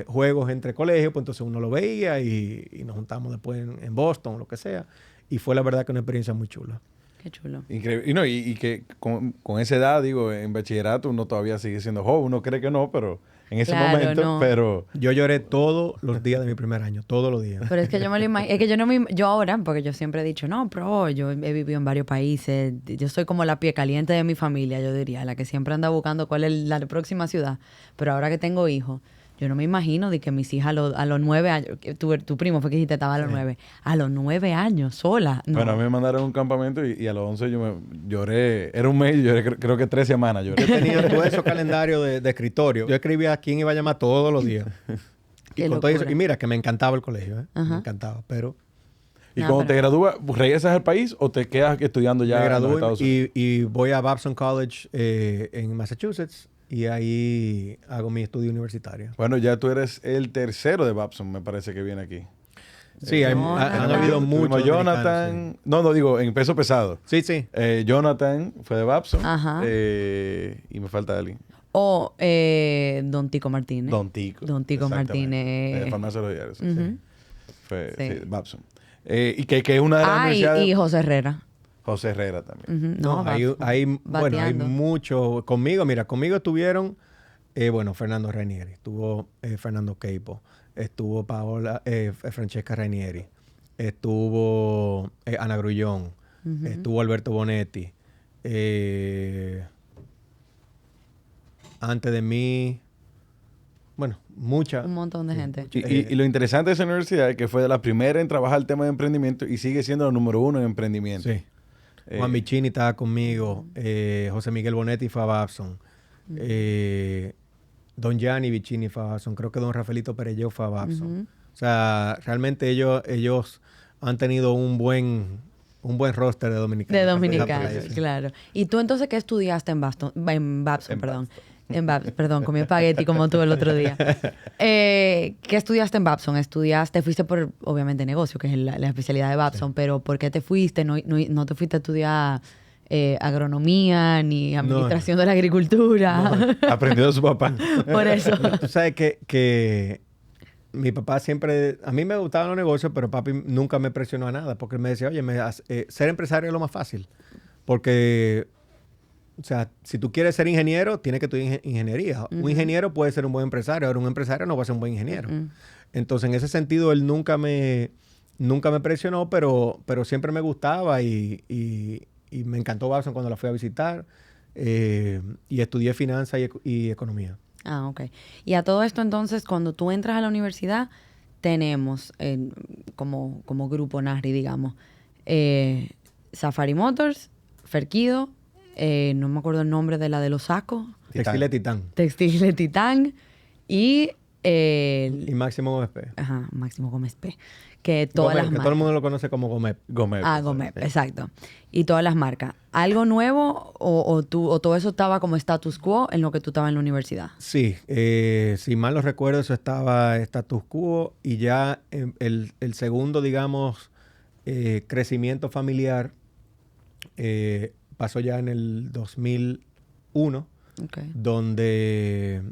juegos entre colegios, pues entonces uno lo veía y nos juntamos después en Boston o lo que sea. Y fue la verdad que una experiencia muy chula. Qué chulo. Increíble. Y que con esa edad, digo, en bachillerato uno todavía sigue siendo joven. Uno cree que no, pero en ese Claro, momento, no. pero... Yo lloré todos los días de mi primer año, todos los días. Pero es que yo me lo imagino, es que yo no me, yo ahora, porque yo siempre he dicho, no, pero yo he vivido en varios países, yo soy como la pie caliente de mi familia, yo diría, la que siempre anda buscando cuál es la próxima ciudad. Pero ahora que tengo hijos, yo no me imagino de que mis hijas a los 9 años, tu primo fue que dijiste estaba a los 9, a los 9 años, sola. No. Bueno, a mí me mandaron a un campamento y a los 11 yo me lloré. Era un mes y lloré, creo que 3 semanas lloré. Yo tenía todo ese calendario de escritorio. Yo escribía a quién iba a llamar todos los días. Qué Con todo eso, locura. y mira que me encantaba el colegio, ¿eh? Ajá. Me encantaba, pero ¿Y No, cuando pero- te gradúas, regresas al país o te quedas estudiando ya me en los gradué Estados Unidos? y voy a Babson College en Massachusetts y ahí hago mi estudio universitario. Bueno, ya tú eres el tercero de Babson, me parece que viene aquí. Sí, han Jonathan. habido Tuvimos muchos Jonathan. americanos, No, digo, en peso pesado. Sí, sí. Jonathan fue de Babson. Ajá. Y me falta alguien. O Don Tico Martínez. Don Tico. Don Tico Exactamente. Martínez. De Farmacia de los Diarios. Sí, Ujú. sí. Fue Sí. sí, Babson. Y que es una de las Ah, universidades. y José Herrera. José Herrera también. Ujú. No, Babson. hay Bateando. mucho. Conmigo estuvieron, Fernando Rainieri, estuvo Fernando Queipo, estuvo Francesca Rainieri, estuvo Ana Grullón, estuvo Alberto Bonetti. Antes de mí, bueno, Un montón de gente. Y lo interesante de esa universidad es que fue de las primeras en trabajar el tema de emprendimiento y sigue siendo la número 1 en emprendimiento. Sí. Juan Michini estaba conmigo, José Miguel Bonetti fue a Babson, Don Gianni Vicini fue a Babson, creo que Don Rafaelito Perelló fue a Babson. O sea, realmente ellos han tenido un buen roster de dominicanos. De dominicanos, Sí. claro. ¿Y tú entonces qué estudiaste en Babson, perdón? En Babson, perdón, comí espagueti como tú el otro día. ¿Qué estudiaste en Babson? Fuiste por, obviamente, negocio, que es la especialidad de Babson, pero ¿por qué te fuiste? ¿No te fuiste a estudiar agronomía ni administración de la agricultura? Aprendió de su papá. Por eso. Tú sabes que mi papá siempre... A mí me gustaban los negocios, pero papi nunca me presionó a nada, porque él me decía, oye, ser empresario es lo más fácil. Porque, o sea, si tú quieres ser ingeniero, tienes que estudiar ingeniería. Un ingeniero puede ser un buen empresario, ahora un empresario no va a ser un buen ingeniero. Entonces, en ese sentido, él nunca me presionó, pero siempre me gustaba y me encantó Babson cuando la fui a visitar. Y estudié finanzas y economía. Ah, ok. Y a todo esto, entonces, cuando tú entras a la universidad, tenemos como grupo NARI, digamos, Safari Motors, Ferquido, no me acuerdo el nombre de la de los sacos, Textiles Titán. Textil Titán y Y Máximo Gómez P. ajá, Máximo Gómez P. Que todas Gómez, las que todo el mundo lo conoce como Gómez. Gómez. Ah, Gómez, exacto. Y todas las marcas. ¿Algo nuevo o todo eso estaba como status quo en lo que tú estabas en la universidad? Sí, si mal no recuerdo, eso estaba status quo y ya el segundo, digamos, crecimiento familiar pasó ya en el 2001, Ok. donde...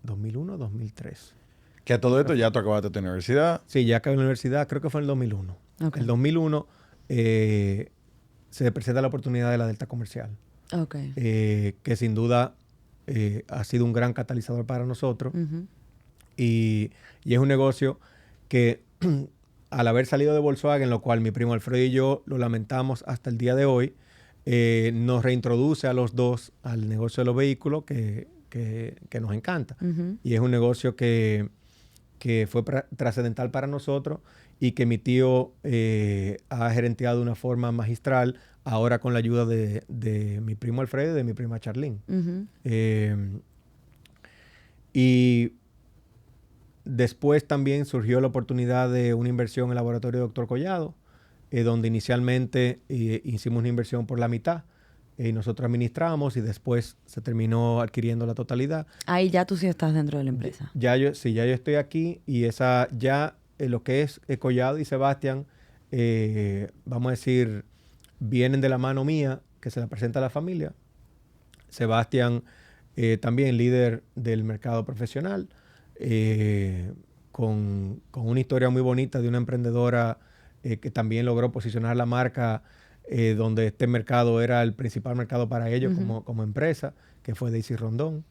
2001 o 2003. Que a todo esto ya tú acabaste tu universidad. Sí, ya acabé la universidad, creo que fue en el 2001. Ok. El 2001 se presenta la oportunidad de la Delta Comercial, Ok. que sin duda ha sido un gran catalizador para nosotros. Ujú. Y es un negocio que al haber salido de Volkswagen, lo cual mi primo Alfredo y yo lo lamentamos hasta el día de hoy, nos reintroduce a los dos al negocio de los vehículos que nos encanta. Ujú. Y es un negocio que fue trascendental para nosotros y que mi tío ha gerenteado de una forma magistral, ahora con la ayuda de mi primo Alfredo y de mi prima Charlene. Y después también surgió la oportunidad de una inversión en el laboratorio de Dr. Collado, donde inicialmente hicimos una inversión por la mitad. Nosotros administramos y después se terminó adquiriendo la totalidad. Ahí ya tú sí estás dentro de la empresa. Ya yo estoy aquí y lo que es Collado y Sebastián, vamos a decir, vienen de la mano mía, que se la presenta a la familia. Sebastián también líder del mercado profesional, con una historia muy bonita de una emprendedora que también logró posicionar la marca donde este mercado era el principal mercado para ellos como empresa, que fue Daisy Rondón.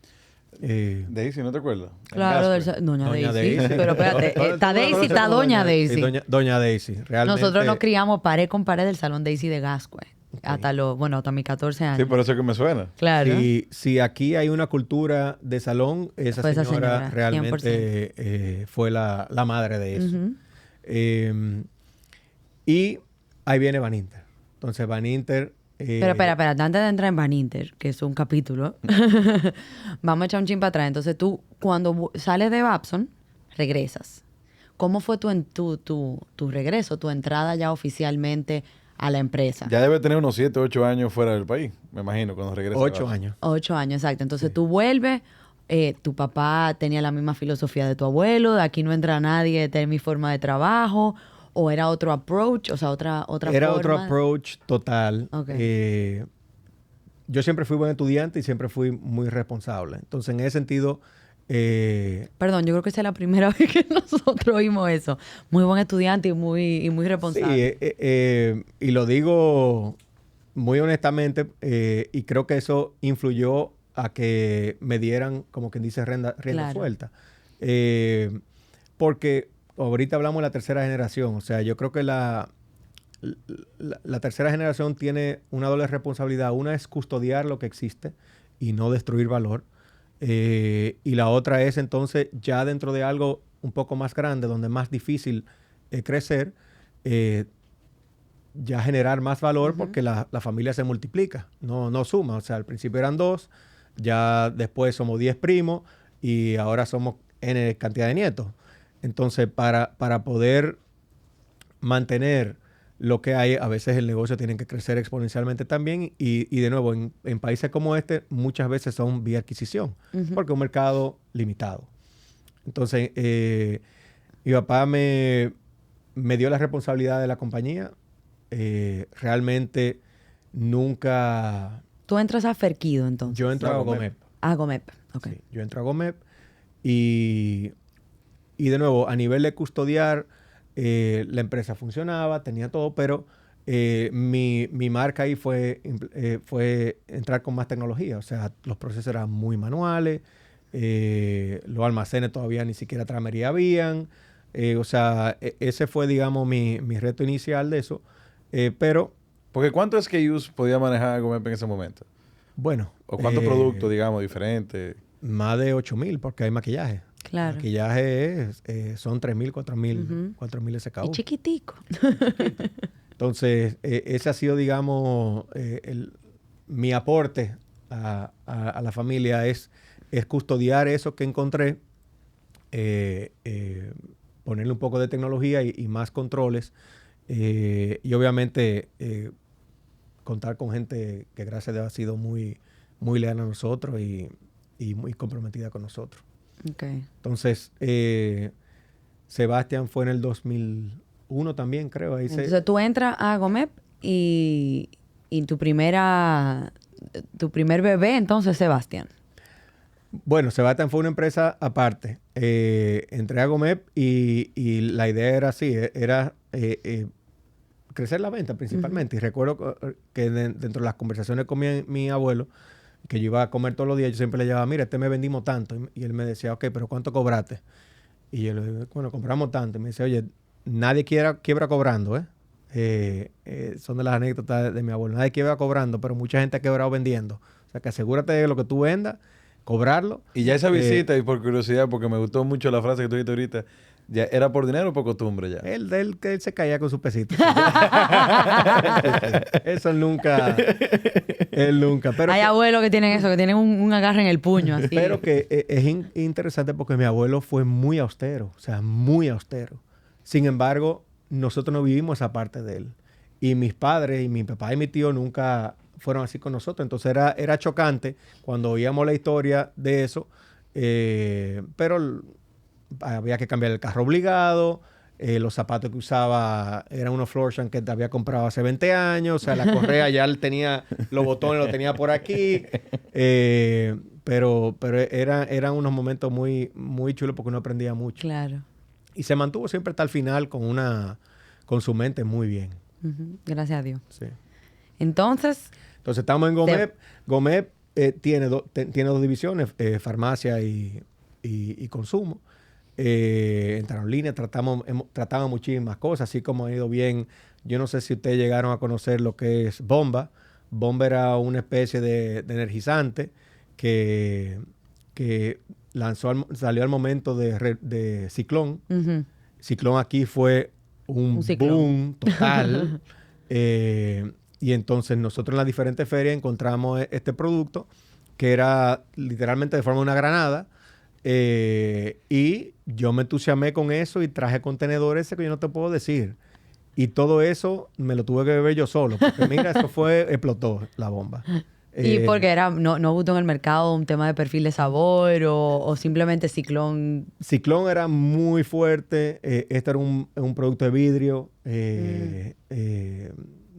Daisy, ¿no te acuerdas? Claro, Doña Daisy. Pero espérate, está Daisy, está Doña Daisy. Sí, Doña Daisy, realmente. Nosotros nos criamos pared con pared del salón Daisy de Gascue. Okay. Hasta mis 14 años. Sí, por eso que me suena. Claro. Si aquí hay una cultura de salón, esa señora realmente fue la madre de eso. Y ahí viene Van Inter. Entonces, Van Inter... Pero espera, antes de entrar en Van Inter, que es un capítulo, vamos a echar un chin para atrás. Entonces, tú, cuando sales de Babson, regresas. ¿Cómo fue tu regreso, tu entrada ya oficialmente a la empresa? Ya debe tener unos 7, 8 años fuera del país, me imagino, cuando regresas. 8 años. 8 años, exacto. Entonces, tú vuelves... tu papá tenía la misma filosofía de tu abuelo, de aquí no entra nadie, esta es mi forma de trabajo, o era otro approach, o sea, otra Era forma. otro approach total. Okay. Yo siempre fui buen estudiante y siempre fui muy responsable. Entonces, en ese sentido... Perdón, yo creo que esa es la primera vez que nosotros oímos eso. Muy buen estudiante y muy responsable. Sí, y lo digo muy honestamente, y creo que eso influyó a que me dieran, como quien dice, rienda suelta. Porque ahorita hablamos de la tercera generación. O sea, yo creo que la tercera generación tiene una doble responsabilidad. Una es custodiar lo que existe y no destruir valor. Y la otra es entonces ya dentro de algo un poco más grande, donde es más difícil crecer, ya generar más valor porque la familia se multiplica, no suma. O sea, al principio eran 2, ya después somos 10 primos y ahora somos N cantidad de nietos. Entonces, para poder mantener lo que hay, a veces el negocio tiene que crecer exponencialmente también y de nuevo, en países como este, muchas veces son vía adquisición, porque es un mercado limitado. Entonces, mi papá me dio la responsabilidad de la compañía. Realmente nunca... ¿Tú entras a Ferquido entonces? Yo entro a Gomep. A Gomep, ok. Sí, yo entro a Gomep y de nuevo, a nivel de custodiar, la empresa funcionaba, tenía todo, pero mi marca ahí fue entrar con más tecnología. O sea, los procesos eran muy manuales, los almacenes todavía ni siquiera tramería habían. O sea, ese fue, digamos, mi reto inicial de eso. Pero... Porque ¿cuántos SKUs podía manejar Gomep en ese momento? Bueno. ¿O cuántos productos, digamos, diferentes? Más de 8,000, porque hay maquillaje. Claro. Maquillaje son 3,000, 4,000 SKU. Y chiquitico. Entonces, ese ha sido, digamos, mi aporte a la familia es custodiar eso que encontré, ponerle un poco de tecnología y más controles, y obviamente contar con gente que gracias a Dios ha sido muy, muy leal a nosotros y muy comprometida con nosotros. Okay. Entonces, Sebastián fue en el 2001 también, creo. Entonces, tú entras a Gomep y tu primer bebé, entonces, Sebastián. Bueno, Sebastián fue una empresa aparte. Entré a Gomep y la idea era así, era crecer la venta principalmente. Y recuerdo que dentro de las conversaciones con mi abuelo, que yo iba a comer todos los días, yo siempre le llevaba, mira, me vendimos tanto. Y él me decía, ok, pero ¿cuánto cobraste? Y yo le digo, bueno, compramos tanto. Y me dice, oye, nadie quiebra cobrando, son de las anécdotas de mi abuelo. Nadie quiebra cobrando, pero mucha gente ha quebrado vendiendo. O sea, que asegúrate de lo que tú vendas, cobrarlo. Y ya esa visita, y por curiosidad, porque me gustó mucho la frase que tú dijiste ahorita, ¿Ya era por dinero o por costumbre ya? Él se caía con sus pesitos. Eso él nunca. Pero Hay abuelos que tienen eso, que tienen un agarre en el puño. Así. pero que es interesante porque mi abuelo fue muy austero. O sea, muy austero. Sin embargo, nosotros no vivimos esa parte de él. Y mis padres, y mi papá y mi tío nunca fueron así con nosotros. Entonces era chocante cuando oíamos la historia de eso. Pero había que cambiar el carro obligado. Los zapatos que usaba eran unos Florsheim que te había comprado hace 20 años. O sea, la correa ya tenía los botones, los tenía por aquí. Pero eran unos momentos muy, muy chulos porque uno aprendía mucho. Claro. Y se mantuvo siempre hasta el final con su mente muy bien. Gracias a Dios. Sí. Entonces Estamos en Gomep. Gomep tiene dos divisiones, farmacia y consumo. Entraron en línea, tratamos muchísimas cosas, así como ha ido bien. Yo no sé si ustedes llegaron a conocer lo que es Bomba. Bomba era una especie de energizante que salió al momento de Ciclón. Ciclón aquí fue un boom total. Y entonces nosotros en las diferentes ferias encontramos este producto que era literalmente de forma de una granada. Y yo me entusiasmé con eso y traje contenedores que yo no te puedo decir. Y todo eso me lo tuve que beber yo solo. Porque mira, explotó la bomba. ¿y porque no gustó en el mercado un tema de perfil de sabor o simplemente Ciclón? Ciclón era muy fuerte. Este era un producto de vidrio.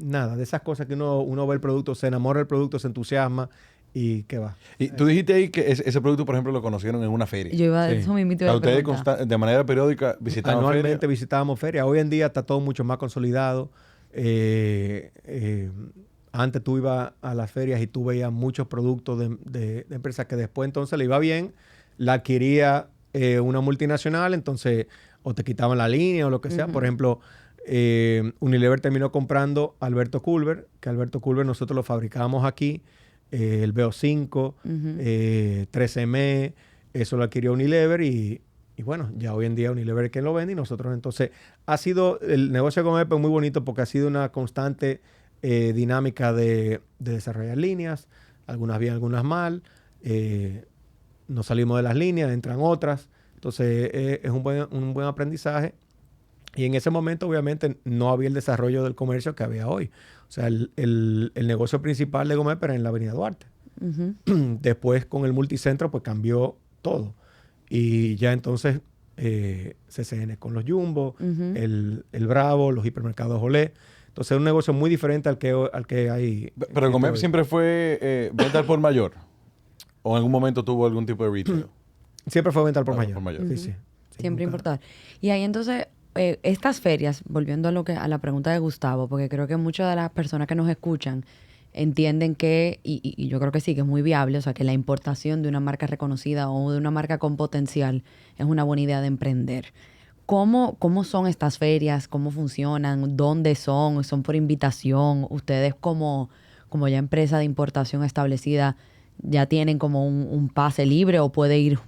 Nada, de esas cosas que uno ve el producto, se enamora del producto, se entusiasma y ¿qué va? Y tú dijiste ahí que ese producto, por ejemplo, lo conocieron en una feria. Yo iba a Sí. eso mismo. O sea, ustedes de manera periódica visitaban Anualmente ferias. visitábamos ferias. Hoy en día está todo mucho más consolidado. Antes tú ibas a las ferias y tú veías muchos productos de empresas que después entonces le iba bien, la adquiría una multinacional, entonces o te quitaban la línea o lo que sea. Por ejemplo, Unilever terminó comprando a Alberto Culver, que Alberto Culver nosotros lo fabricábamos aquí, el BO5, 3M, eso lo adquirió Unilever y bueno, ya hoy en día Unilever es quien lo vende y nosotros entonces ha sido, el negocio con Epe muy bonito porque ha sido una constante dinámica de desarrollar líneas, algunas bien, algunas mal, nos salimos de las líneas, entran otras, entonces es un buen aprendizaje. Y en ese momento, obviamente, no había el desarrollo del comercio que había hoy. O sea, el negocio principal de Gomep era en la Avenida Duarte. Después, con el multicentro, pues cambió todo. Y ya entonces, CCN con los Jumbo, el Bravo, los hipermercados Olé. Entonces, es un negocio muy diferente al que hay. Pero Gomep siempre fue venta al por mayor. ¿O en algún momento tuvo algún tipo de retail? Siempre fue venta al por Al mayor. por mayor. Sí. Siempre nunca. importador. Y ahí entonces, estas ferias, volviendo a la pregunta de Gustavo, porque creo que muchas de las personas que nos escuchan entienden que, y yo creo que sí, que es muy viable, o sea, que la importación de una marca reconocida o de una marca con potencial es una buena idea de emprender. ¿Cómo son estas ferias? ¿Cómo funcionan? ¿Dónde son? ¿Son por invitación? ¿Ustedes como ya empresa de importación establecida ya tienen como un pase libre o puede ir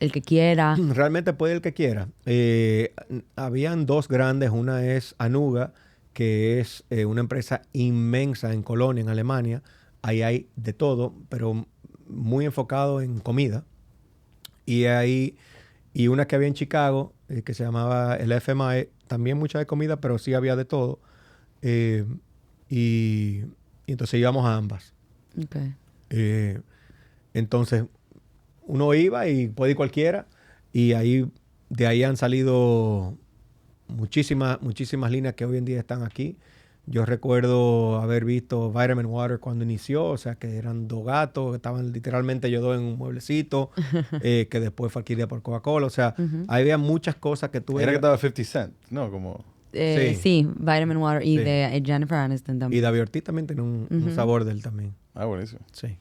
el que quiera? Realmente puede el que quiera. Habían dos grandes. Una es Anuga, que es una empresa inmensa en Colonia, en Alemania. Ahí hay de todo, pero muy enfocado en comida. Y una que había en Chicago, que se llamaba el FMI, también mucha de comida, pero sí había de todo. Y entonces íbamos a ambas. Okay. Entonces, uno iba y puede ir cualquiera. Y de ahí han salido muchísimas líneas que hoy en día están aquí. Yo recuerdo haber visto Vitamin Water cuando inició, o sea, que eran dos gatos, que estaban literalmente ellos dos en un mueblecito, que después fue adquirida por Coca-Cola. O sea, había muchas cosas que tú... Era que estaba 50 Cent, ¿no? Como... Sí, Vitamin Water y Sí. de Jennifer Aniston Y también. David Ortiz también tiene un sabor de él también. Ah, buenísimo. Sí.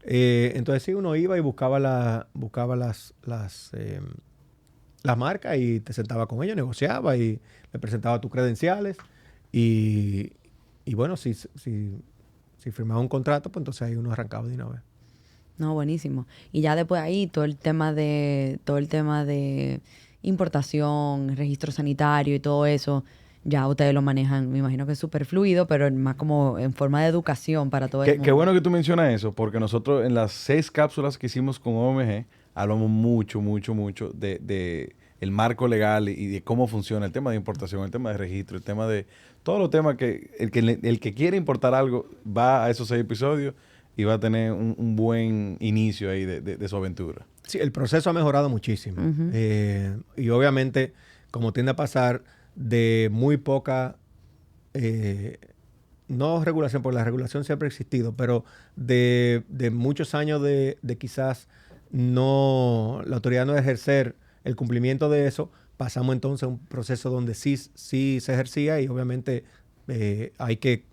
Entonces sí, uno iba y buscaba las marcas y te sentaba con ellos, negociaba y le presentaba tus credenciales y bueno, si firmaba un contrato, pues entonces ahí uno arrancaba de una vez. No, buenísimo. Y ya después ahí todo el tema de importación, registro sanitario y todo eso, ya ustedes lo manejan, me imagino que es súper fluido, pero más como en forma de educación para todo el mundo. Qué bueno que tú mencionas eso, porque nosotros en las 6 cápsulas que hicimos con OMG hablamos mucho de el marco legal y de cómo funciona el tema de importación, el tema de registro, el tema de todos los temas que el que quiere importar algo va a esos 6 episodios y va a tener un buen inicio ahí de su aventura. Sí, el proceso ha mejorado muchísimo. Y obviamente, como tiende a pasar, de muy poca, no regulación, porque la regulación siempre ha existido, pero de muchos años de quizás no, la autoridad no ejercer el cumplimiento de eso, pasamos entonces a un proceso donde sí se ejercía y obviamente hay que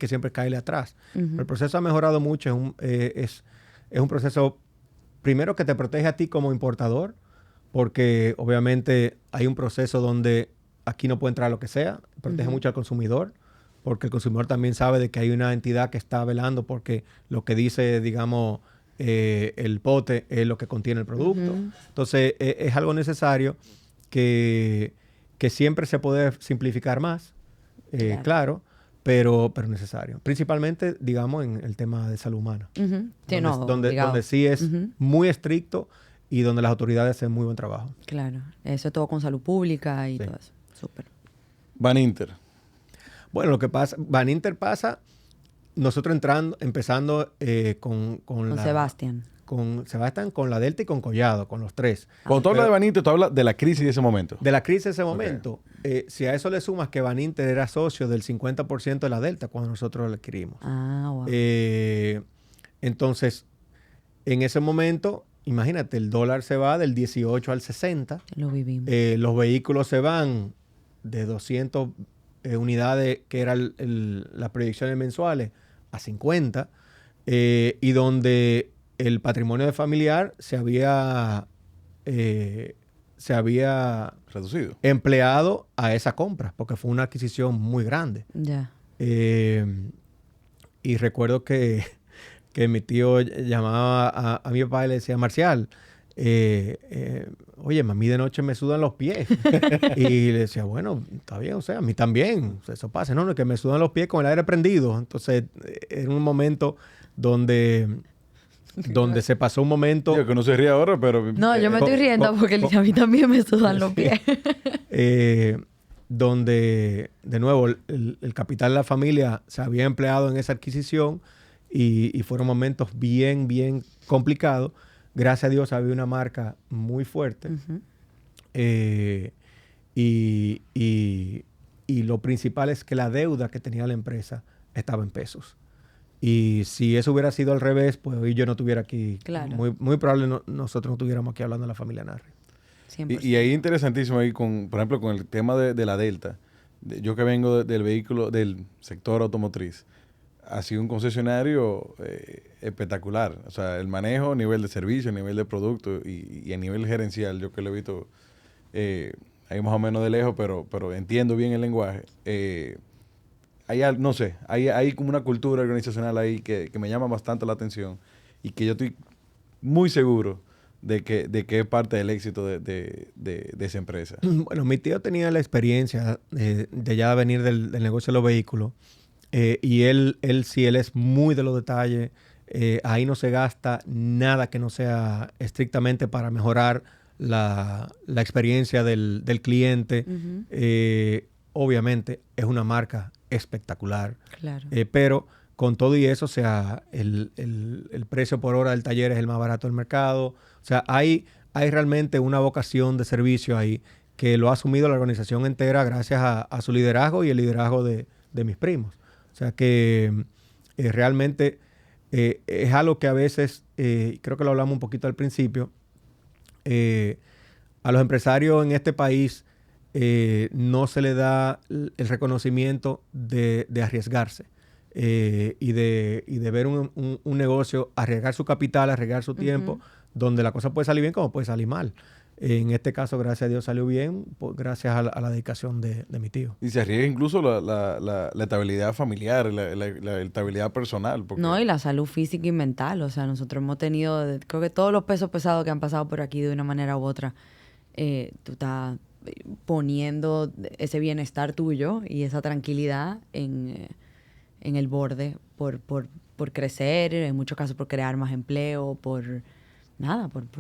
siempre caerle atrás. Pero el proceso ha mejorado mucho, es un proceso, primero, que te protege a ti como importador, porque obviamente hay un proceso donde aquí no puede entrar lo que sea, protege mucho al consumidor, porque el consumidor también sabe de que hay una entidad que está velando porque lo que dice, digamos, el pote es lo que contiene el producto. Entonces, es algo necesario que siempre se puede simplificar más, claro, pero necesario. Principalmente, digamos, en el tema de salud humana. Sí, donde sí es muy estricto y donde las autoridades hacen muy buen trabajo. Claro, eso es todo con salud pública y todo eso. Súper. Baninter. Bueno, lo que pasa, Baninter pasa, nosotros empezando con Sebastián. Con Sebastián, con la Delta y con Collado, con los 3. Cuando tú hablas de Baninter, tú hablas de la crisis de ese momento. De la crisis de ese momento. Si a eso le sumas que Baninter era socio del 50% de la Delta cuando nosotros lo adquirimos. Wow. Entonces, en ese momento, imagínate, el dólar se va del 18 al 60. Lo vivimos. Los vehículos se van de 200 unidades, que eran las proyecciones mensuales, a 50. Y donde el patrimonio de familiar se había reducido, empleado a esa compra, porque fue una adquisición muy grande. Ya. Y recuerdo que mi tío llamaba a mi papá y le decía, Marcial, oye, a mí de noche me sudan los pies. Y le decía, bueno, está bien, o sea, a mí también, eso pasa, no, que me sudan los pies con el aire prendido. Entonces, era un momento donde se pasó un momento... Yo que no se ríe ahora, pero... No, yo me estoy riendo porque a mí también me sudan los pies. Donde, de nuevo, el capital de la familia se había empleado en esa adquisición y fueron momentos bien complicados. Gracias a Dios había una marca muy fuerte. Y lo principal es que la deuda que tenía la empresa estaba en pesos. Y si eso hubiera sido al revés, pues hoy yo no estuviera aquí. Claro. Muy probable nosotros no estuviéramos aquí hablando de la familia Narri. Y ahí interesantísimo, ahí por ejemplo, con el tema de la Delta. Yo que vengo del vehículo, del sector automotriz, ha sido un concesionario espectacular. O sea, el manejo a nivel de servicio, a nivel de producto y a nivel gerencial, yo que lo he visto ahí más o menos de lejos, pero entiendo bien el lenguaje. No sé, hay como una cultura organizacional ahí que me llama bastante la atención y que yo estoy muy seguro de que es parte del éxito de esa empresa. Bueno, mi tío tenía la experiencia de ya venir del negocio de los vehículos y él es muy de los detalles. Ahí no se gasta nada que no sea estrictamente para mejorar la experiencia del cliente. Obviamente es una marca espectacular. Claro. Pero con todo y eso, o sea, el precio por hora del taller es el más barato del mercado. O sea, hay realmente una vocación de servicio ahí que lo ha asumido la organización entera gracias a su liderazgo y el liderazgo de mis primos. O sea que realmente es algo que a veces, creo que lo hablamos un poquito al principio, a los empresarios en este país no se le da el reconocimiento de arriesgarse y de ver un negocio, arriesgar su capital, arriesgar su tiempo, donde la cosa puede salir bien como puede salir mal. En este caso, gracias a Dios, salió bien, gracias a la dedicación de mi tío. Y se arriesga incluso la estabilidad familiar, la estabilidad personal. Porque... No, y la salud física y mental. O sea, nosotros hemos tenido, creo que todos los pesos pesados que han pasado por aquí de una manera u otra, tú estás poniendo ese bienestar tuyo y esa tranquilidad en el borde por crecer, en muchos casos por crear más empleo, por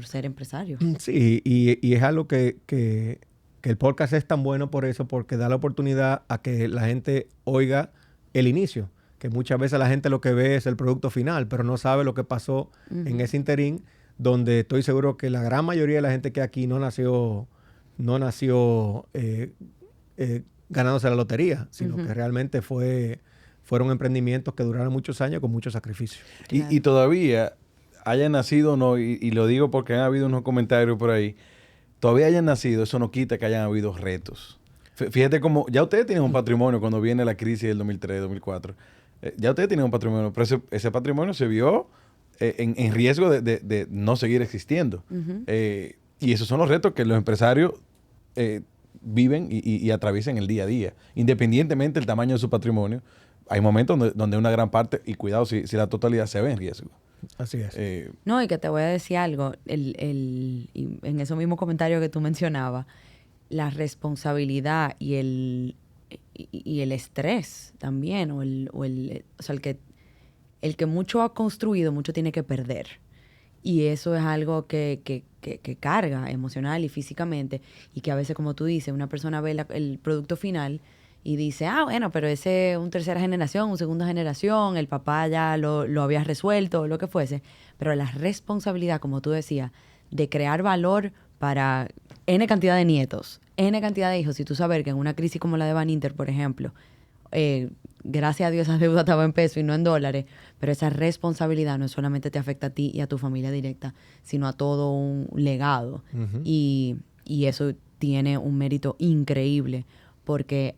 ser empresario. Sí, y es algo que el podcast es tan bueno por eso, porque da la oportunidad a que la gente oiga el inicio, que muchas veces la gente lo que ve es el producto final, pero no sabe lo que pasó en ese interín, donde estoy seguro que la gran mayoría de la gente que aquí no nació ganándose la lotería, sino que realmente fueron emprendimientos que duraron muchos años con mucho sacrificio. Claro. Y todavía hayan nacido o no, y lo digo porque han habido unos comentarios por ahí, todavía hayan nacido, eso no quita que hayan habido retos. Fíjate cómo, ya ustedes tienen un patrimonio cuando viene la crisis del 2003, 2004. Ya ustedes tienen un patrimonio, pero ese patrimonio se vio en riesgo de no seguir existiendo. Y esos son los retos que los empresarios viven y atraviesan el día a día. Independientemente del tamaño de su patrimonio, hay momentos donde una gran parte, y cuidado si la totalidad se ve en riesgo. Así es. No, y que te voy a decir algo, y en esos mismos comentarios que tú mencionabas, la responsabilidad y el estrés también, o sea, el que mucho ha construido, mucho tiene que perder. Y eso es algo que carga emocional y físicamente, y que a veces, como tú dices, una persona ve el producto final y dice, bueno, pero ese es un tercera generación, un segunda generación, el papá ya lo había resuelto, lo que fuese. Pero la responsabilidad, como tú decías, de crear valor para N cantidad de nietos, N cantidad de hijos, y tú saber que en una crisis como la de Baninter, por ejemplo, gracias a Dios esa deuda estaba en pesos y no en dólares, pero esa responsabilidad no solamente te afecta a ti y a tu familia directa, sino a todo un legado. Y eso tiene un mérito increíble, porque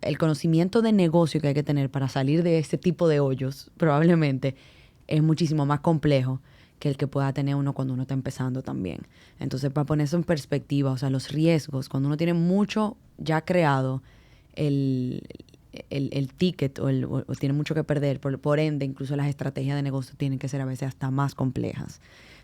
el conocimiento de negocio que hay que tener para salir de este tipo de hoyos probablemente es muchísimo más complejo que el que pueda tener uno cuando uno está empezando también. Entonces, para poner eso en perspectiva, o sea, los riesgos, cuando uno tiene mucho ya creado, el ticket o tiene mucho que perder, por ende, incluso las estrategias de negocio tienen que ser a veces hasta más complejas.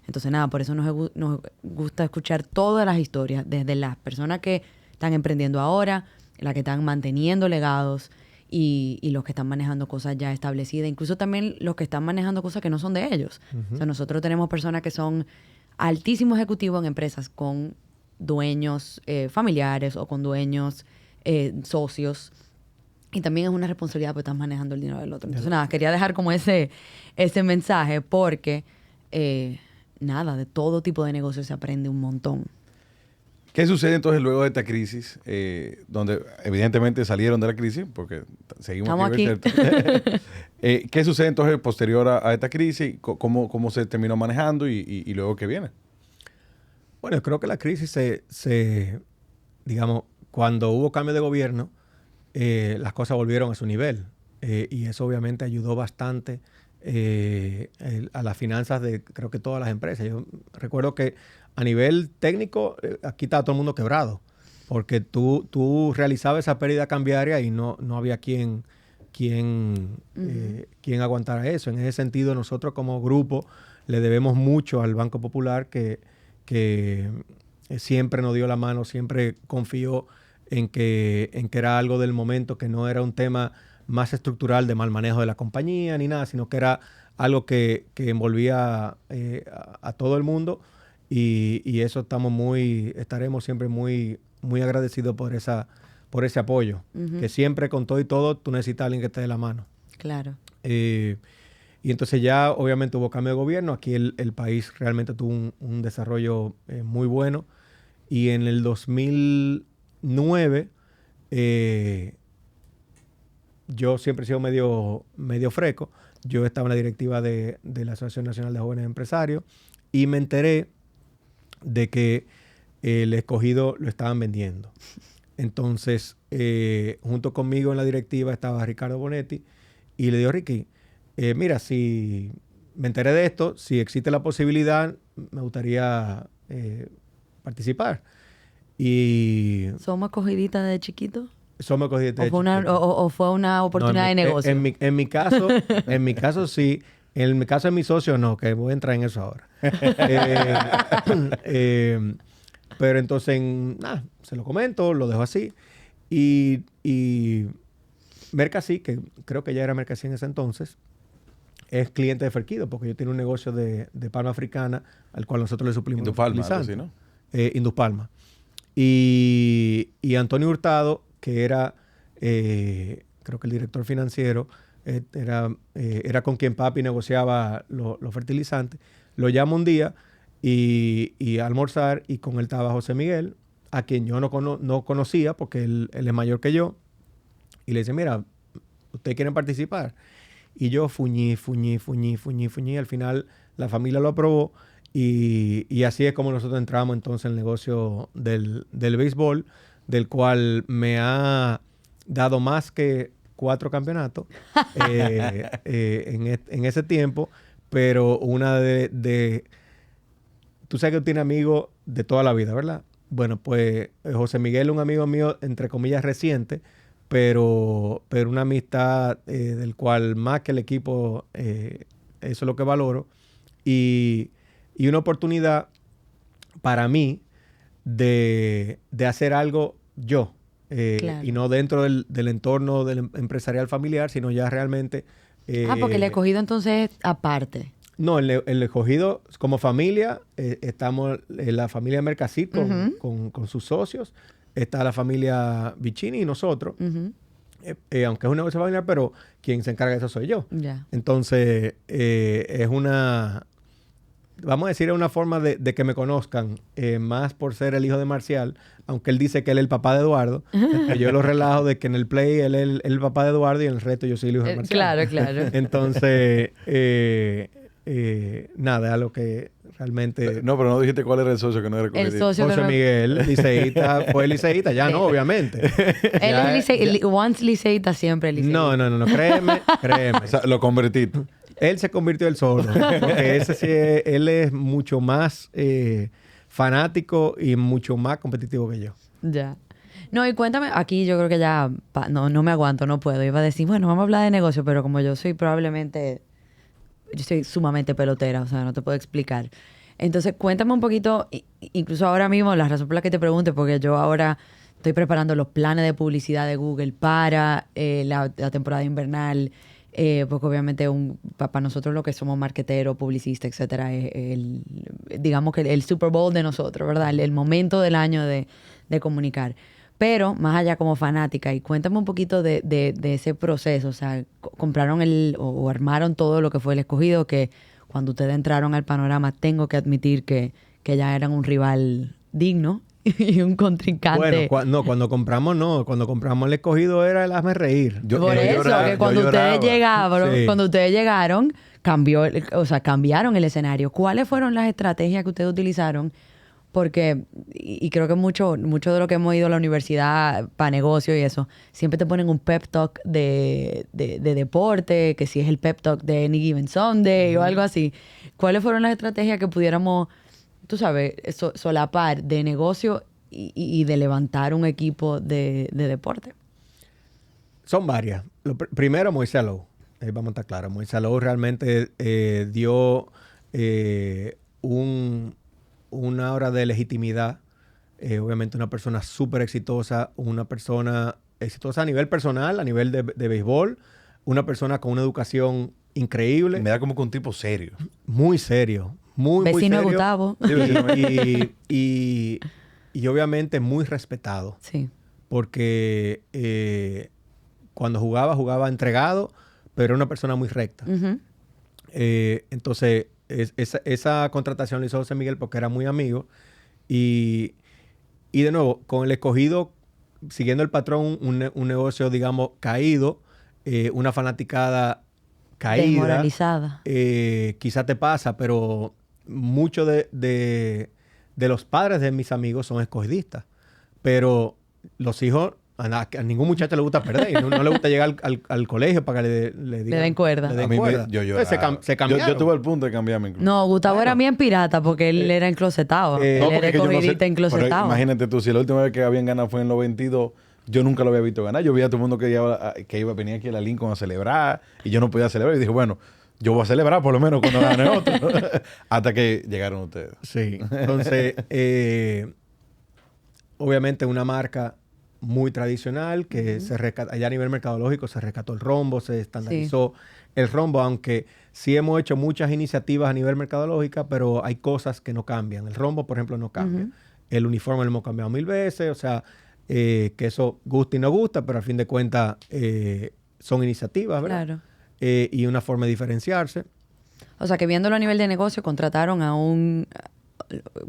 Entonces, nada, por eso nos gusta escuchar todas las historias, desde las personas que están emprendiendo ahora, las que están manteniendo legados y los que están manejando cosas ya establecidas, incluso también los que están manejando cosas que no son de ellos. O sea, nosotros tenemos personas que son altísimos ejecutivos en empresas con dueños familiares o con dueños socios, y también es una responsabilidad porque estás manejando el dinero del otro. Entonces, nada, quería dejar como ese mensaje porque, nada, de todo tipo de negocios se aprende un montón. ¿Qué sucede entonces luego de esta crisis? Donde evidentemente salieron de la crisis, porque seguimos aquí. ¿Qué sucede entonces posterior a esta crisis? ¿Cómo se terminó manejando y luego qué viene? Bueno, creo que la crisis digamos, cuando hubo cambio de gobierno, las cosas volvieron a su nivel. Y eso obviamente ayudó bastante a las finanzas de creo que todas las empresas. Yo recuerdo que a nivel técnico, aquí estaba todo el mundo quebrado, porque tú realizabas esa pérdida cambiaria y no había quien aguantara eso. En ese sentido, nosotros como grupo le debemos mucho al Banco Popular, que siempre nos dio la mano, siempre confió en que era algo del momento, que no era un tema más estructural de mal manejo de la compañía ni nada, sino que era algo que envolvía a todo el mundo. Y eso estaremos siempre muy, muy agradecidos por ese apoyo. Que siempre con todo y todo tú necesitas a alguien que te dé la mano. Claro. Y entonces ya obviamente hubo cambio de gobierno. Aquí el país realmente tuvo un desarrollo muy bueno. Y en el 2009 yo siempre he sido medio freco. Yo estaba en la directiva de la Asociación Nacional de Jóvenes Empresarios y me enteré de que el Escogido lo estaban vendiendo. Entonces, junto conmigo en la directiva estaba Ricardo Bonetti y le digo, Ricky, mira, si me enteré de esto, si existe la posibilidad, me gustaría participar. Y ¿Somos escogiditas de chiquito? Somos escogiditas de chiquito. ¿O fue una oportunidad de negocio? En mi caso sí. En mi caso de mi socio no, que voy a entrar en eso ahora. Pero entonces, nada, se lo comento, lo dejo así. Y Mercasí, que creo que ya era Mercasí en ese entonces, es cliente de Ferquido, porque yo tengo un negocio de palma africana al cual nosotros le suplimos. Indupalma, algo así, ¿no? Induspalma. Y Antonio Hurtado, que era, creo que el director financiero, era con quien papi negociaba los fertilizantes, lo llamo un día y a almorzar, y con él estaba José Miguel, a quien yo no conocía porque él es mayor que yo, y le dice, mira, ¿ustedes quieren participar? Y yo fuñí. Al final la familia lo aprobó y así es como nosotros entramos entonces en el negocio del béisbol, del cual me ha dado más que 4 campeonatos en ese tiempo, pero una tú sabes que tú tienes amigos de toda la vida, ¿verdad? Bueno, pues José Miguel es un amigo mío, entre comillas, reciente, pero una amistad del cual más que el equipo, eso es lo que valoro. Y una oportunidad para mí de hacer algo yo. Claro. Y no dentro del entorno del empresarial familiar, sino ya realmente... porque el escogido entonces es aparte. No, el escogido como familia, estamos en la familia Mercasí con sus socios, está la familia Vicini y nosotros, aunque es un negocio familiar, pero quien se encarga de eso soy yo. Ya. Entonces, es una... Vamos a decir, es una forma de que me conozcan, más por ser el hijo de Marcial, aunque él dice que él es el papá de Eduardo. Que yo lo relajo de que en el play él es el papá de Eduardo y en el resto yo soy el hijo de Marcial. Claro. Entonces, nada, es a lo que realmente... No, pero no dijiste cuál era el socio que no era El socio José Miguel, liceísta, fue liceísta, ya no, obviamente. Él es once liceísta, siempre liceísta. No, créeme. O sea, lo convertiste. Él se convirtió él solo. Porque ese sí él es mucho más fanático y mucho más competitivo que yo. Ya. No, y cuéntame, aquí yo creo que ya no me aguanto, no puedo. Iba a decir, bueno, vamos a hablar de negocio, pero como yo soy sumamente pelotera, o sea, no te puedo explicar. Entonces, cuéntame un poquito, incluso ahora mismo, la razón por la que te pregunte, porque yo ahora estoy preparando los planes de publicidad de Google para la temporada invernal. Porque obviamente para nosotros lo que somos marqueteros, publicistas, etcétera, es digamos que el Super Bowl de nosotros, ¿verdad? El momento del año de comunicar. Pero más allá como fanática, y cuéntame un poquito de ese proceso, o sea, compraron o armaron todo lo que fue el escogido, que cuando ustedes entraron al panorama, tengo que admitir que ya eran un rival digno y un contrincante. Bueno, cuando compramos el escogido era el hazme reír. Por eso, que cuando ustedes llegaron, cambiaron el escenario. ¿Cuáles fueron las estrategias que ustedes utilizaron? Porque, y creo que mucho de lo que hemos ido a la universidad para negocio y eso, siempre te ponen un pep talk de deporte, que si es el pep talk de Any Given Sunday o algo así. ¿Cuáles fueron las estrategias que pudiéramos, tú sabes, solapar de negocio y de levantar un equipo de deporte? Son varias. Primero, Moisés Alou. Vamos a estar claros. Moisés Alou realmente dio una hora de legitimidad. Obviamente una persona súper exitosa, una persona exitosa a nivel personal, a nivel de béisbol, una persona con una educación increíble. Me da como que un tipo serio. Muy serio. Muy vecino serio. De Gustavo. Y obviamente muy respetado. Sí. Porque cuando jugaba entregado, pero era una persona muy recta. Uh-huh. Entonces, esa contratación la hizo José Miguel porque era muy amigo. Y de nuevo, con el escogido, siguiendo el patrón, un negocio, digamos, caído, una fanaticada caída. Desmoralizada. Quizá te pasa, pero muchos de los padres de mis amigos son escogidistas. Pero los hijos, a ningún muchacho le gusta perder. Y no le gusta llegar al colegio para que le den cuerda. A mí se cambiaron. Yo tuve el punto de cambiarme incluso. No, Gustavo era bien pirata porque él era enclosetado. Él era escogidista enclosetado. Imagínate tú, si la última vez que habían ganado fue en los 22, yo nunca lo había visto ganar. Yo veía a todo el mundo venía aquí a la Lincoln a celebrar y yo no podía celebrar. Y dije, bueno, yo voy a celebrar por lo menos cuando gane otro. Hasta que llegaron ustedes. Sí. Entonces, obviamente una marca muy tradicional que allá a nivel mercadológico se rescató el rombo, se estandarizó el rombo, aunque sí hemos hecho muchas iniciativas a nivel mercadológico, pero hay cosas que no cambian. El rombo, por ejemplo, no cambia. El uniforme lo hemos cambiado 1000 veces, o sea, que eso gusta y no gusta, pero al fin de cuentas son iniciativas, ¿verdad? Claro. Y una forma de diferenciarse. O sea, que viéndolo a nivel de negocio, contrataron a un...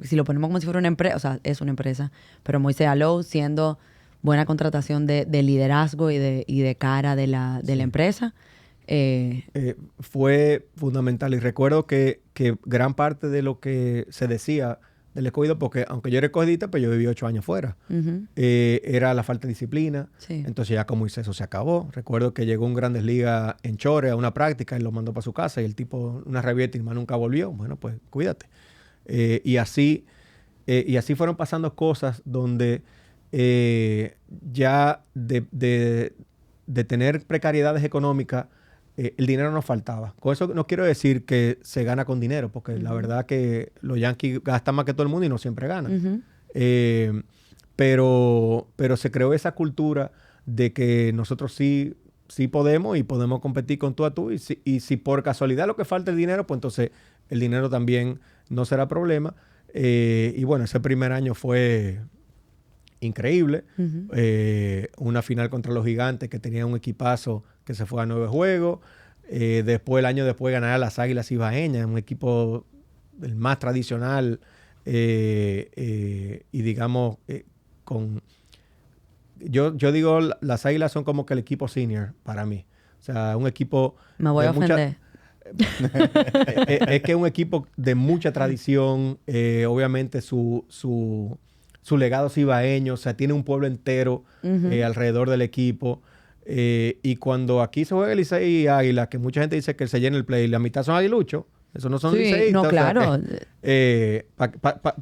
Si lo ponemos como si fuera una empresa, o sea, es una empresa, pero Moisés Alou siendo buena contratación de liderazgo y de cara de la empresa. Fue fundamental. Y recuerdo que gran parte de lo que se decía del escogido, porque aunque yo era escogidista, pues yo viví 8 años fuera. Era la falta de disciplina. Sí. Entonces ya con Moisés eso se acabó. Recuerdo que llegó un Grandes Ligas en Chore a una práctica y lo mandó para su casa y el tipo una revierte y más nunca volvió. Bueno, pues cuídate. Y así fueron pasando cosas donde ya de tener precariedades económicas, el dinero nos faltaba. Con eso no quiero decir que se gana con dinero, porque la verdad que los Yankees gastan más que todo el mundo y no siempre ganan. Pero se creó esa cultura de que nosotros sí podemos y podemos competir con tú a tú. Y si por casualidad lo que falta es dinero, pues entonces el dinero también no será problema. Y bueno, ese primer año fue increíble. Una final contra los Gigantes que tenía un equipazo que se fue a 9 juegos. Después, el año después, ganar a las Águilas Ibaeñas, un equipo el más tradicional y digamos con... Yo digo, las Águilas son como que el equipo senior para mí. O sea, un equipo... Me voy a ofender. Es que es un equipo de mucha tradición. Obviamente su legado es ibaeño. O sea, tiene un pueblo entero alrededor del equipo. Y cuando aquí se juega el Licey y Águila, que mucha gente dice que se llena el play, la mitad son aguiluchos. Eso no son liceístas. No, claro.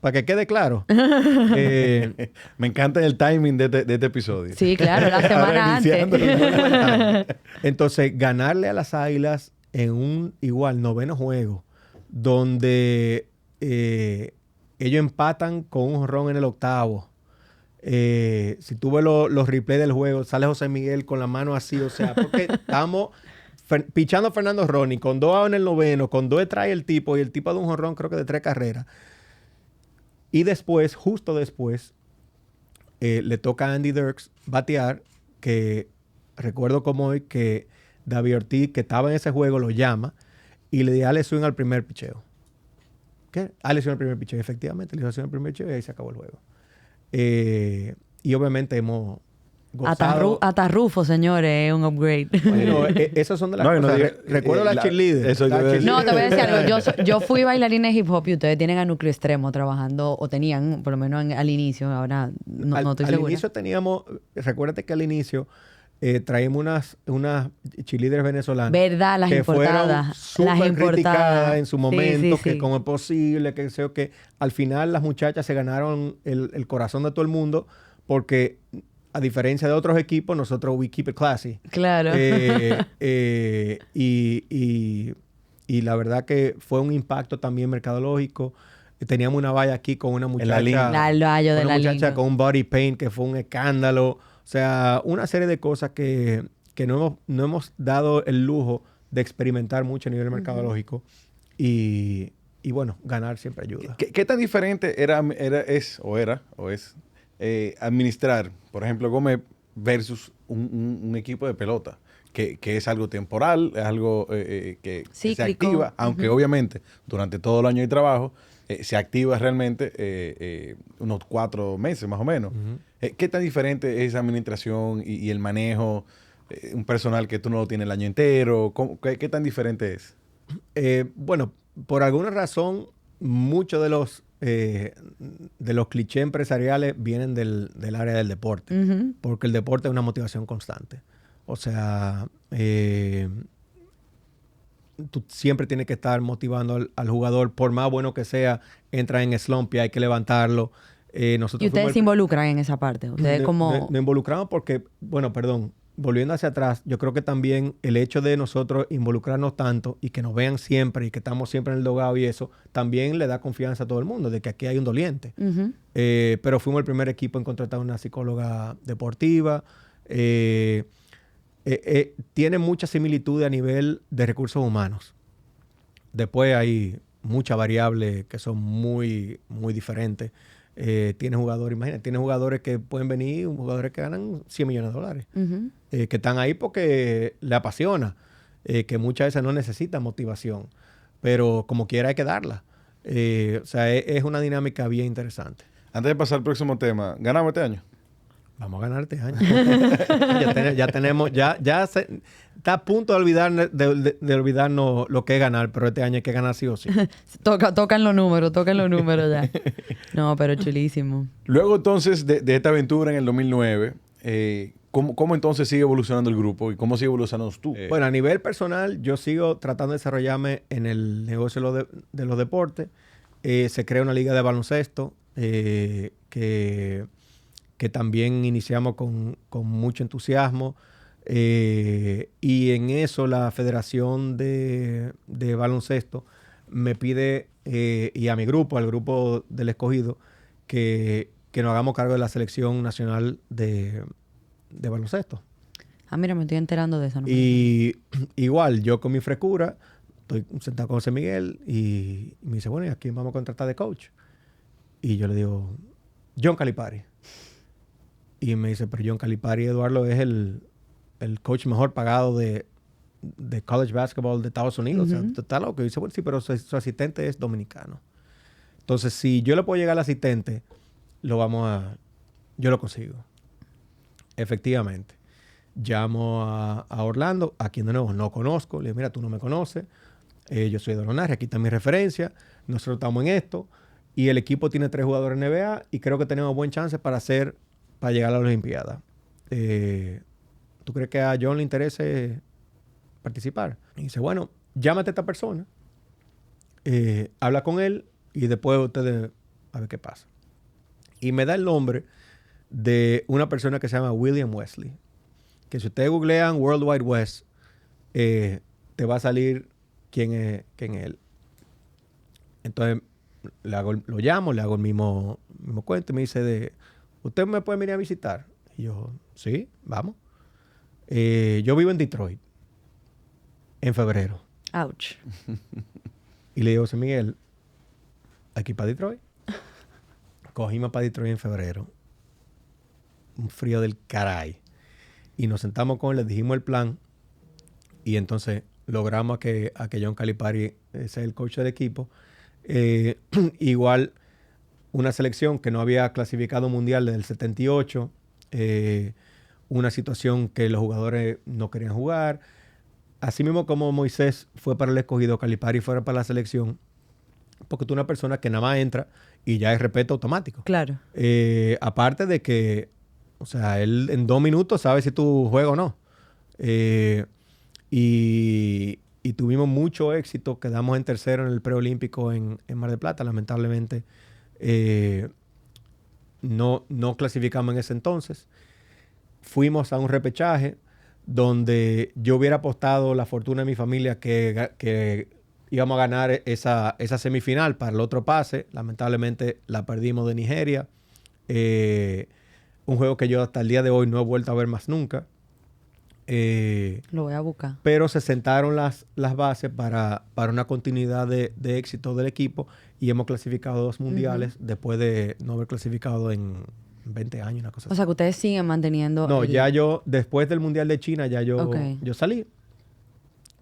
Para que quede claro. Me encanta el timing de este episodio. Sí, claro, la semana antes. Entonces, ganarle a las Águilas en un igual 9º juego, donde ellos empatan con un jonrón en el 8º. Si tú ves los replays del juego, sale José Miguel con la mano así, o sea, porque estamos pichando a Fernando Ronnie con 2 outs en el 9º, con 2 trae el tipo, y el tipo de un jonrón creo que de 3 carreras. Y después, justo después, le toca a Andy Dirks batear, que recuerdo como hoy que David Ortiz, que estaba en ese juego, lo llama y le da swing al primer picheo. ¿Qué? Swing al primer picheo. Efectivamente, le dio swing al primer picheo y ahí se acabó el juego. Y obviamente hemos gozado. Hasta Rufo, señores, es un upgrade. Bueno, esas son de las cosas. Recuerdo la cheerleader. No, te voy a decir algo. Yo fui bailarina de hip hop y ustedes tienen a Núcleo Extremo trabajando, o tenían, por lo menos al inicio, ahora no estoy segura. Al inicio teníamos, recuérdate que al inicio traímos unas cheerleaders venezolanas. ¿Verdad? Las que importadas. Fueron súper criticadas en su momento, sí. que cómo es posible, que sé yo, que al final las muchachas se ganaron el corazón de todo el mundo porque, a diferencia de otros equipos, nosotros we keep it classy. Claro. Y la verdad que fue un impacto también mercadológico. Teníamos una valla aquí con una muchacha. Una muchacha con un body paint que fue un escándalo. O sea, una serie de cosas que no hemos dado el lujo de experimentar mucho a nivel mercadológico. Y bueno, ganar siempre ayuda. ¿Qué tan diferente es administrar, por ejemplo, Gómez versus un equipo de pelota? Que es algo temporal, es algo que se activa, aunque obviamente durante todo el año de trabajo se activa realmente unos 4 meses más o menos. ¿Qué tan diferente es esa administración y el manejo? Un personal que tú no lo tienes el año entero. ¿Qué tan diferente es? Bueno, por alguna razón, muchos de los clichés empresariales vienen del área del deporte, porque el deporte es una motivación constante. O sea, tú siempre tienes que estar motivando al jugador, por más bueno que sea, entra en slump y hay que levantarlo. ¿Y ustedes se involucran en esa parte? ¿Ustedes nos involucramos porque, bueno, perdón, volviendo hacia atrás, yo creo que también el hecho de nosotros involucrarnos tanto y que nos vean siempre y que estamos siempre en el dogado y eso, también le da confianza a todo el mundo de que aquí hay un doliente. Ujú. Pero fuimos el primer equipo en contratar una psicóloga deportiva. Tiene mucha similitud a nivel de recursos humanos. Después hay muchas variables que son muy, muy diferentes. Tiene jugadores, imagínate, tiene jugadores que pueden venir, jugadores que ganan $100 millones, Ujú. que están ahí porque le apasiona, que muchas veces no necesitan motivación, pero como quiera hay que darla. O sea, es una dinámica bien interesante. Antes de pasar al próximo tema, ¿ganamos este año? Vamos a ganar este año. ya tenemos, está a punto de olvidarnos lo que es ganar, pero este año hay que ganar sí o sí. Tocan los números ya. No, pero chulísimo. Luego entonces de esta aventura en el 2009, ¿cómo entonces sigue evolucionando el grupo y cómo sigue evolucionando tú? Bueno, a nivel personal, yo sigo tratando de desarrollarme en el negocio de los deportes. Se crea una liga de baloncesto que también iniciamos con mucho entusiasmo. Y en eso la Federación de Baloncesto me pide, y a mi grupo, al grupo del Escogido, que nos hagamos cargo de la selección nacional de baloncesto. Ah, mira, me estoy enterando de eso. ¿No? Y igual, yo con mi frescura, estoy sentado con José Miguel y me dice, bueno, ¿y a quién vamos a contratar de coach? Y yo le digo, John Calipari. Y me dice, pero John Calipari, Eduardo, es el coach mejor pagado de college basketball de Estados Unidos. Uh-huh. O sea, está loco. Y dice, bueno, sí, pero su asistente es dominicano. Entonces, si yo le puedo llegar al asistente, yo lo consigo. Efectivamente. Llamo a Orlando, a quien de nuevo no conozco. Le digo, mira, tú no me conoces. Yo soy de Lonarri, aquí está mi referencia. Nosotros estamos en esto. Y el equipo tiene 3 jugadores NBA y creo que tenemos buen chance para llegar a la Olimpiada. ¿Tú crees que a John le interese participar? Y dice, bueno, llámate a esta persona, habla con él y después ustedes a ver qué pasa. Y me da el nombre de una persona que se llama William Wesley, que si ustedes googlean World Wide West, te va a salir quién es él. Entonces, lo llamo, le hago el mismo cuento y me dice ¿usted me puede venir a visitar? Y yo, sí, vamos. Yo vivo en Detroit, en febrero. Ouch. Y le digo, José Miguel, ¿aquí para Detroit? Cogimos para Detroit en febrero. Un frío del caray. Y nos sentamos con él, le dijimos el plan. Y entonces logramos a que John Calipari sea el coach del equipo. Igual una selección que no había clasificado mundial desde el 78. Una situación que los jugadores no querían jugar. Así mismo como Moisés fue para el Escogido, Calipari fuera para la selección. Porque tú eres una persona que nada más entra y ya es respeto automático. Claro. Aparte de que, o sea, él en 2 minutos sabe si tú juegas o no. Y tuvimos mucho éxito. Quedamos en tercero en el preolímpico en Mar del Plata. Lamentablemente no clasificamos en ese entonces. Fuimos a un repechaje donde yo hubiera apostado la fortuna de mi familia que íbamos a ganar esa semifinal para el otro pase. Lamentablemente la perdimos de Nigeria. Un juego que yo hasta el día de hoy no he vuelto a ver más nunca. Lo voy a buscar. Pero se sentaron las bases para una continuidad de éxito del equipo y hemos clasificado 2 mundiales después de no haber clasificado en 20 años, una cosa así. O sea, que ustedes siguen manteniendo... No, ya después del Mundial de China, yo salí.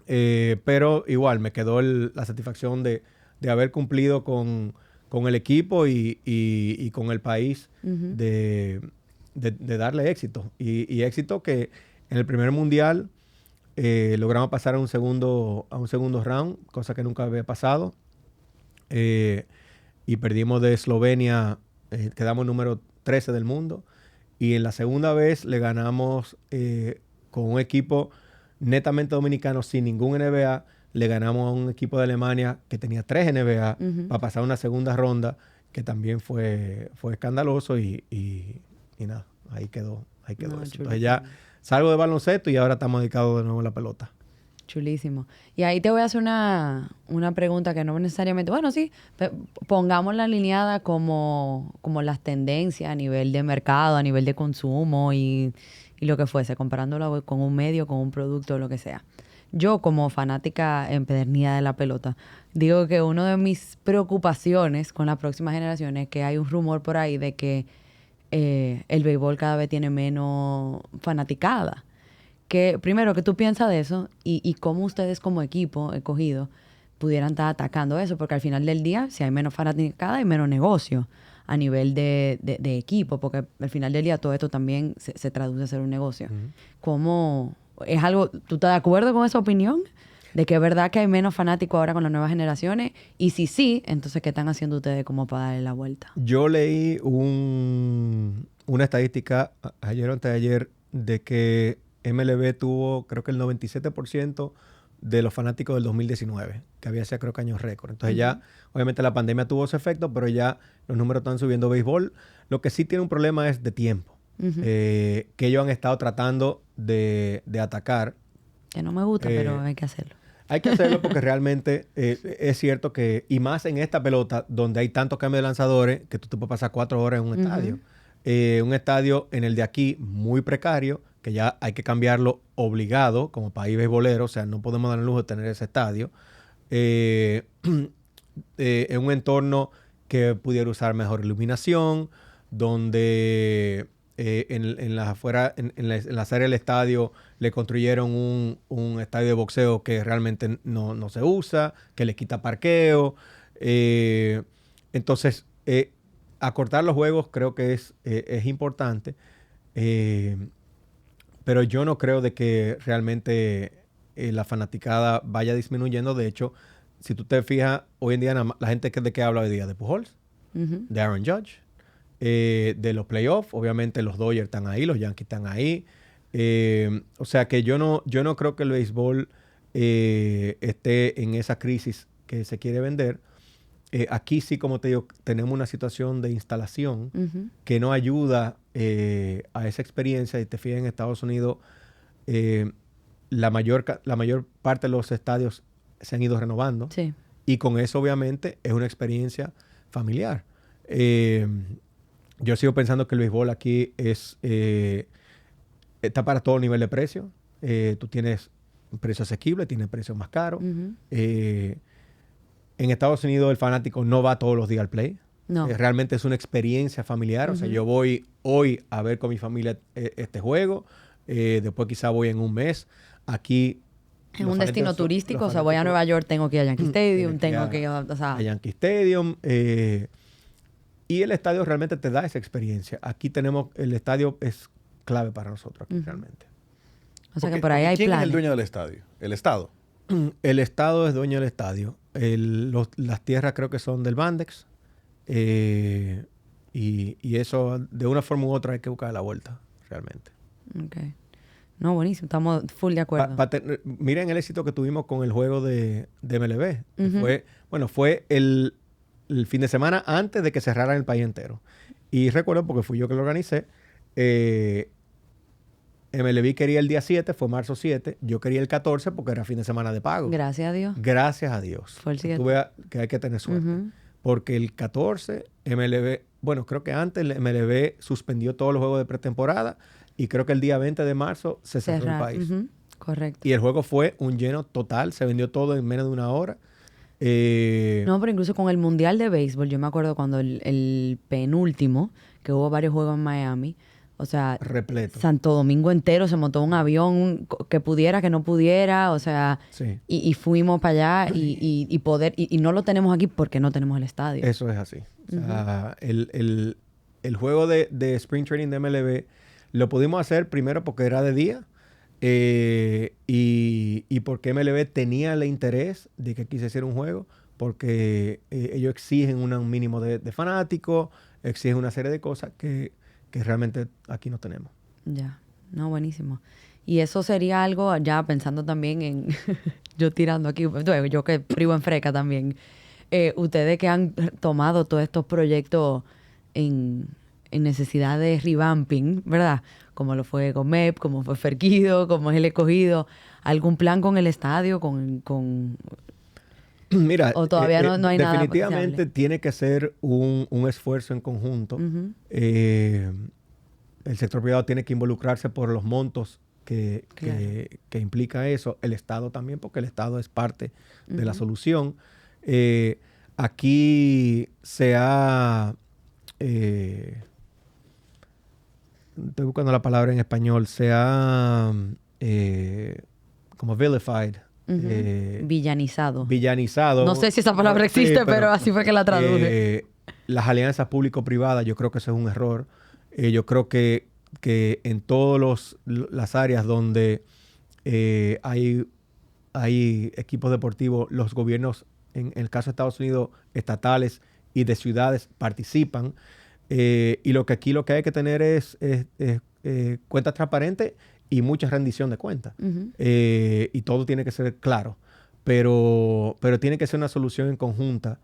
Pero igual me quedó la satisfacción de haber cumplido con el equipo y con el país de darle éxito. Y éxito que en el primer Mundial logramos pasar a un segundo round, cosa que nunca había pasado. Y perdimos de Eslovenia, quedamos número 13 del mundo. Y en la segunda vez le ganamos con un equipo netamente dominicano sin ningún NBA. Le ganamos a un equipo de Alemania que tenía 3 NBA para pasar una segunda ronda que también fue escandaloso y nada, ahí quedó eso. Entonces ya salgo de baloncesto y ahora estamos dedicados de nuevo a la pelota. Chulísimo. Y ahí te voy a hacer una pregunta que no necesariamente... Bueno, sí, pongámosla alineada como las tendencias a nivel de mercado, a nivel de consumo y lo que fuese, comparándolo con un medio, con un producto, lo que sea. Yo, como fanática empedernida de la pelota, digo que una de mis preocupaciones con las próximas generaciones es que hay un rumor por ahí de que el béisbol cada vez tiene menos fanaticada. Que, primero, ¿qué tú piensas de eso? Y cómo ustedes como equipo escogido pudieran estar atacando eso, porque al final del día, si hay menos fanaticada, hay menos negocio a nivel de equipo, porque al final del día todo esto también se traduce a ser un negocio. ¿Cómo es algo, tú estás de acuerdo con esa opinión? De que es verdad que hay menos fanáticos ahora con las nuevas generaciones, y si sí, entonces, ¿qué están haciendo ustedes como para darle la vuelta? Yo leí una estadística ayer o antes de ayer de que MLB tuvo, creo que el 97% de los fanáticos del 2019, que había sido, creo que, años récord. Entonces ya, obviamente la pandemia tuvo su efecto, pero ya los números están subiendo. Béisbol, lo que sí tiene un problema es de tiempo, que ellos han estado tratando de atacar. Que no me gusta, pero hay que hacerlo. Hay que hacerlo porque realmente es cierto que, y más en esta pelota, donde hay tantos cambios de lanzadores, que tú te puedes pasar 4 horas en un estadio. Un estadio en el de aquí muy precario, que ya hay que cambiarlo obligado como país beisbolero, o sea, no podemos dar el lujo de tener ese estadio. En un entorno que pudiera usar mejor iluminación, donde en las afueras, en las áreas del estadio le construyeron un estadio de boxeo que realmente no se usa, que le quita parqueo. Entonces, acortar los juegos creo que es importante. Pero yo no creo de que realmente la fanaticada vaya disminuyendo. De hecho, si tú te fijas, hoy en día la gente ¿de qué habla hoy día? De Pujols, de Aaron Judge, de los playoffs. Obviamente los Dodgers están ahí, los Yankees están ahí. O sea que yo no creo que el béisbol esté en esa crisis que se quiere vender. Aquí sí, como te digo, tenemos una situación de instalación que no ayuda a esa experiencia. Y te fijas, en Estados Unidos, la mayor parte de los estadios se han ido renovando. Sí. Y con eso, obviamente, es una experiencia familiar. Yo sigo pensando que el béisbol aquí está para todo nivel de precio. Tú tienes un precio asequible, tienes precios más caros. En Estados Unidos el fanático no va todos los días al play. No. Realmente es una experiencia familiar. O sea, yo voy hoy a ver con mi familia este juego. Después quizá voy en un mes. Aquí... En un destino turístico. O sea, voy a Nueva York, tengo que ir a Yankee Stadium, tengo que ir a Yankee Stadium. Y el estadio realmente te da esa experiencia. Aquí tenemos... El estadio es clave para nosotros aquí realmente. O sea, que por ahí hay ¿Quién planes. es el dueño del estadio? ¿El Estado? El Estado es dueño del estadio. Las tierras creo que son del Bandex. Y eso, de una forma u otra, hay que buscar la vuelta, realmente. Ok. No, buenísimo. Estamos full de acuerdo. Miren el éxito que tuvimos con el juego de MLB. Fue el fin de semana antes de que cerraran el país entero. Y recuerdo, porque fui yo que lo organicé, MLB quería el día 7, fue marzo 7. Yo quería el 14 porque era fin de semana de pago. Gracias a Dios. Gracias a Dios. Fue el 7. Tú veas que hay que tener suerte. Porque el 14, MLB... Bueno, creo que antes el MLB suspendió todos los juegos de pretemporada y creo que el día 20 de marzo se cerró el país. Correcto. Y el juego fue un lleno total. Se vendió todo en menos de una hora. No, pero incluso con el Mundial de Béisbol, yo me acuerdo cuando el penúltimo, que hubo varios juegos en Miami... O sea, repleto. Santo Domingo entero se montó un avión que pudiera, que no pudiera, o sea, sí. y fuimos para allá y no lo tenemos aquí porque no tenemos el estadio. Eso es así. O sea, el juego de Spring Training de MLB lo pudimos hacer primero porque era de día y porque MLB tenía el interés de que quise hacer un juego porque ellos exigen un mínimo de fanáticos, exigen una serie de cosas que realmente aquí no tenemos. Ya, no, buenísimo. Y eso sería algo, ya pensando también en, yo tirando aquí, yo que vivo en Freca también, ustedes que han tomado todos estos proyectos en en necesidad de revamping, ¿verdad? Como lo fue Gomep, como fue Ferquido, como es el Escogido. ¿Algún plan con el estadio? Mira, ¿O todavía no hay nada definitivamente potenciable? tiene que ser un esfuerzo en conjunto. Ujú. El sector privado tiene que involucrarse por los montos que implica eso. El Estado también, porque el Estado es parte de la solución. Aquí se ha... estoy buscando la palabra en español. Se ha como vilified. Villanizado. Villanizado. No sé si esa palabra Sí, existe, pero así fue que la traduje. Las alianzas público-privadas, yo creo que eso es un error. Yo creo que en todas las áreas donde hay equipos deportivos, los gobiernos, en el caso de Estados Unidos, estatales y de ciudades participan. Y lo que hay que tener es cuentas transparentes y mucha rendición de cuentas. Y todo tiene que ser claro. Pero tiene que ser una solución en conjunta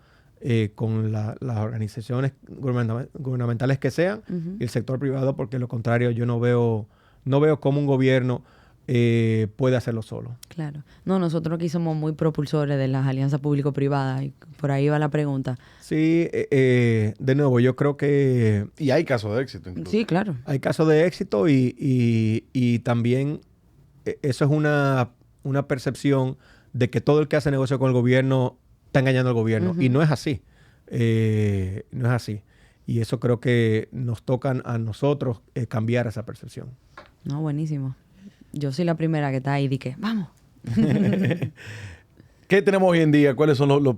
con las organizaciones gubernamentales que sean y el sector privado, porque de lo contrario yo no veo cómo un gobierno puede hacerlo solo. Claro. No, nosotros aquí somos muy propulsores de las alianzas público-privadas y por ahí va la pregunta. Sí, de nuevo, yo creo que... Y hay casos de éxito incluso. Sí, claro. Hay casos de éxito y también eso es una percepción de que todo el que hace negocio con el gobierno está engañando al gobierno. Y no es así. No es así. Y eso creo que nos toca a nosotros cambiar esa percepción. No, buenísimo. Yo soy la primera que está ahí y que, vamos. ¿Qué tenemos hoy en día? ¿Cuáles son los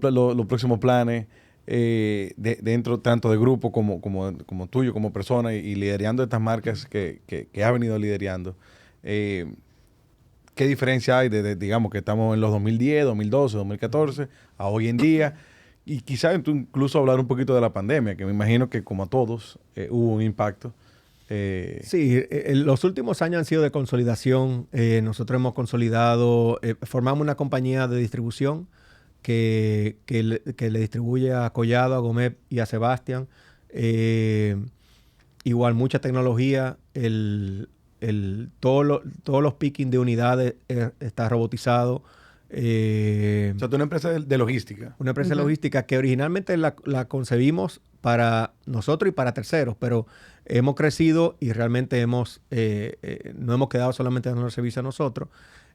próximos planes dentro tanto de grupo como tuyo, como persona y liderando estas marcas que has venido liderando? ¿Qué diferencia hay digamos, que estamos en los 2010, 2012, 2014, a hoy en día? Y quizás incluso hablar un poquito de la pandemia, que me imagino que como a todos hubo un impacto. Sí, los últimos años han sido de consolidación. Nosotros hemos consolidado, formamos una compañía de distribución que le distribuye a Collado, a Gomep y a Sebastián. Igual mucha tecnología. Todos los picking de unidades está robotizado. O sea, tú una empresa de logística. Una empresa de logística que originalmente la concebimos para nosotros y para terceros, pero hemos crecido y realmente no hemos quedado solamente dando el servicio a nosotros.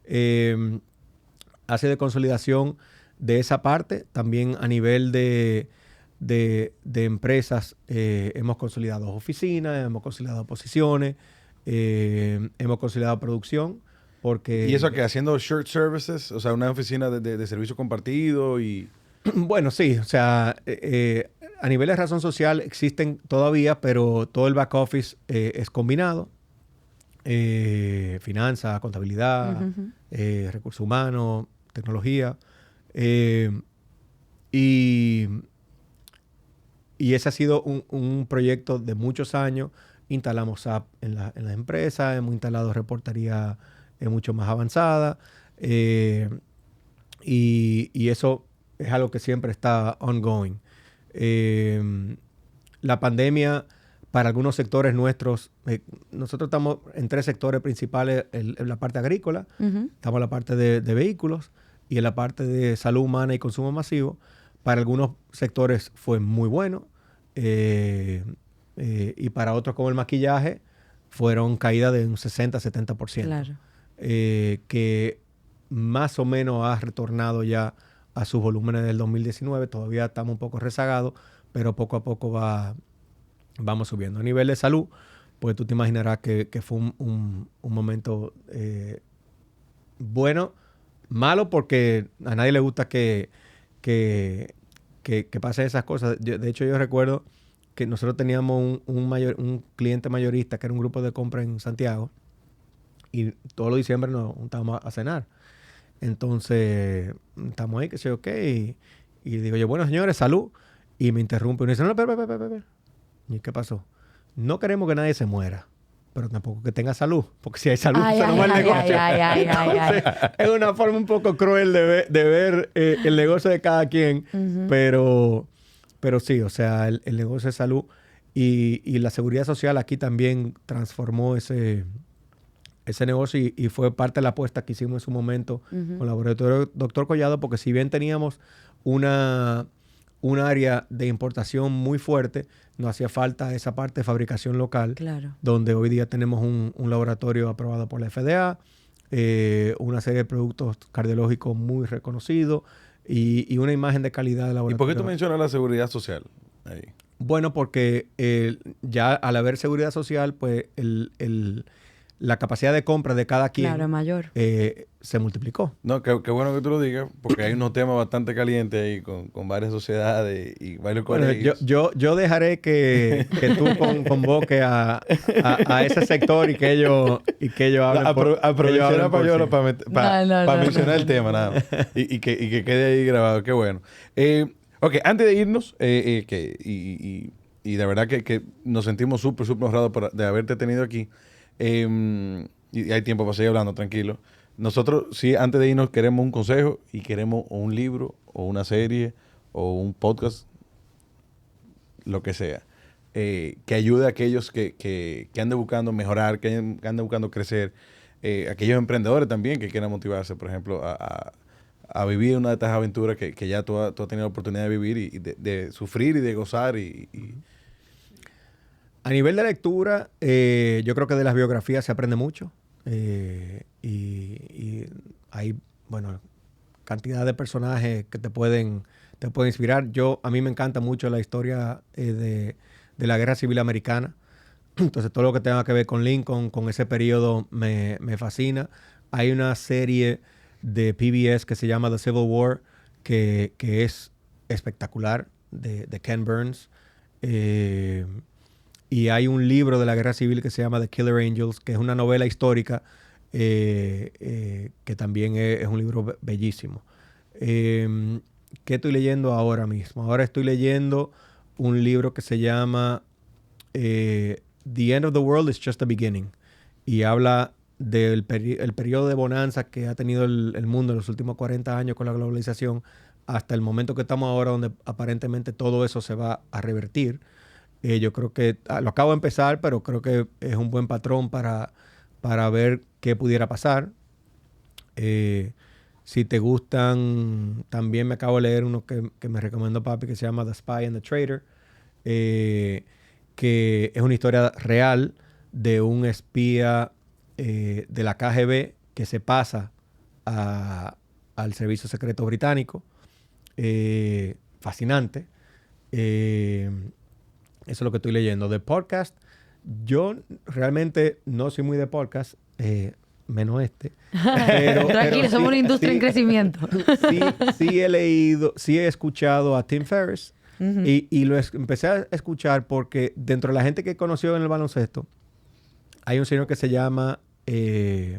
Hace de consolidación de esa parte. También a nivel de empresas hemos consolidado oficinas, hemos consolidado posiciones, hemos consolidado producción. Porque, ¿Y eso que haciendo shared services? O sea, una oficina de servicio compartido y... Bueno, sí. O sea, a nivel de razón social existen todavía, pero todo el back office es combinado. Finanzas, contabilidad, recursos humanos, tecnología. Y ese ha sido un proyecto de muchos años. Instalamos SAP en las empresas, hemos instalado reportería mucho más avanzada, y eso es algo que siempre está ongoing. La pandemia para algunos sectores nuestros, nosotros estamos en 3 sectores principales, en la parte agrícola, estamos en la parte de vehículos y en la parte de salud humana y consumo masivo. Para algunos sectores fue muy bueno, y para otros, como el maquillaje, fueron caídas de un 60-70%. Claro. Que más o menos ha retornado ya a sus volúmenes del 2019. Todavía estamos un poco rezagados, pero poco a poco vamos subiendo. A nivel de salud, pues tú te imaginarás que fue un momento bueno, malo porque a nadie le gusta que pasen esas cosas. De hecho, yo recuerdo que nosotros teníamos un cliente mayorista que era un grupo de compra en Santiago. Y todos los diciembre nos juntábamos a cenar. Entonces, estamos ahí, que sé yo qué. Y digo yo, bueno, señores, salud. Y me interrumpe. Y uno dice, no, espera. ¿Y qué pasó? No queremos que nadie se muera, pero tampoco que tenga salud. Porque si hay salud, se nos va el negocio. Entonces, es una forma un poco cruel de ver el negocio de cada quien. Pero sí, o sea, el negocio de salud. Y la seguridad social aquí también transformó ese negocio y fue parte de la apuesta que hicimos en su momento con el laboratorio Dr. Collado, porque si bien teníamos un área de importación muy fuerte, nos hacía falta esa parte de fabricación local, Claro. donde hoy día tenemos un laboratorio aprobado por la FDA, una serie de productos cardiológicos muy reconocidos y una imagen de calidad de ¿Y laboratorio. por qué tú mencionas la seguridad social ahí? Bueno, porque ya al haber seguridad social, pues la capacidad de compra de cada quien Claro, mayor. se multiplicó. No, qué bueno que tú lo digas, porque hay unos temas bastante calientes ahí con varias sociedades y varios Bueno, colegios. yo dejaré que tú convoques a ese sector y que ellos hablen. Aprovechar para No. mencionar el tema, nada más. Y que quede ahí grabado, qué bueno. Ok, antes de irnos, y de verdad que nos sentimos súper honrados de haberte tenido aquí. Y hay tiempo para seguir hablando, tranquilo. Nosotros, sí, antes de irnos, queremos un consejo y queremos un libro o una serie o un podcast, lo que sea, que ayude a aquellos que anden buscando mejorar, que anden buscando crecer, aquellos emprendedores también que quieran motivarse, por ejemplo, a vivir una de estas aventuras que ya tú has tenido la oportunidad de vivir y de sufrir y de gozar. A nivel de lectura, yo creo que de las biografías se aprende mucho. Y hay, bueno, cantidad de personajes que te pueden inspirar. A mí me encanta mucho la historia de la Guerra Civil Americana. Entonces, todo lo que tenga que ver con Lincoln, con ese periodo, me fascina. Hay una serie de PBS que se llama The Civil War, que es espectacular, de Ken Burns. Y hay un libro de la Guerra Civil que se llama The Killer Angels, que es una novela histórica que también es un libro bellísimo. ¿Qué estoy leyendo ahora mismo? Ahora estoy leyendo un libro que se llama The End of the World is Just the Beginning. Y habla del periodo de bonanza que ha tenido el mundo en los últimos 40 años con la globalización hasta el momento que estamos ahora, donde aparentemente todo eso se va a revertir. Yo creo que lo acabo de empezar, pero creo que es un buen patrón para ver qué pudiera pasar. Si te gustan, también me acabo de leer uno que me recomendó papi, que se llama The Spy and the Traitor, que es una historia real de un espía de la KGB que se pasa al Servicio Secreto Británico. Fascinante. Eso es lo que estoy leyendo. De podcast, yo realmente no soy muy de podcast, menos este. Tranquilo, somos una industria en crecimiento. Sí he leído, sí he escuchado a Tim Ferriss y lo empecé a escuchar porque dentro de la gente que conoció en el baloncesto, hay un señor que se llama, ay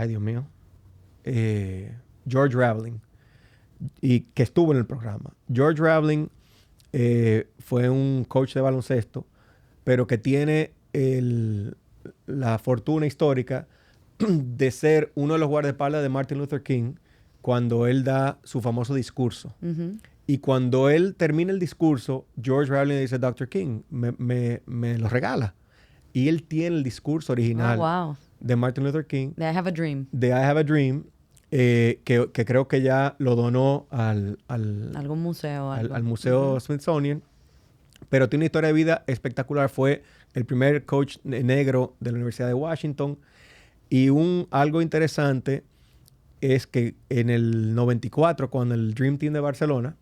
Dios mío, George Raveling, y que estuvo en el programa. George Raveling fue un coach de baloncesto, pero que tiene la fortuna histórica de ser uno de los guardaespaldas de Martin Luther King cuando él da su famoso discurso. Y cuando él termina el discurso, George Raveling le dice, Dr. King, me lo regala. Y él tiene el discurso original de Martin Luther King. De I Have a Dream. De I Have a Dream. Que creo que ya lo donó algún museo. Al Museo Smithsonian. Pero tiene una historia de vida espectacular. Fue el primer coach negro de la Universidad de Washington. Y algo interesante es que en el 94, cuando el Dream Team de Barcelona,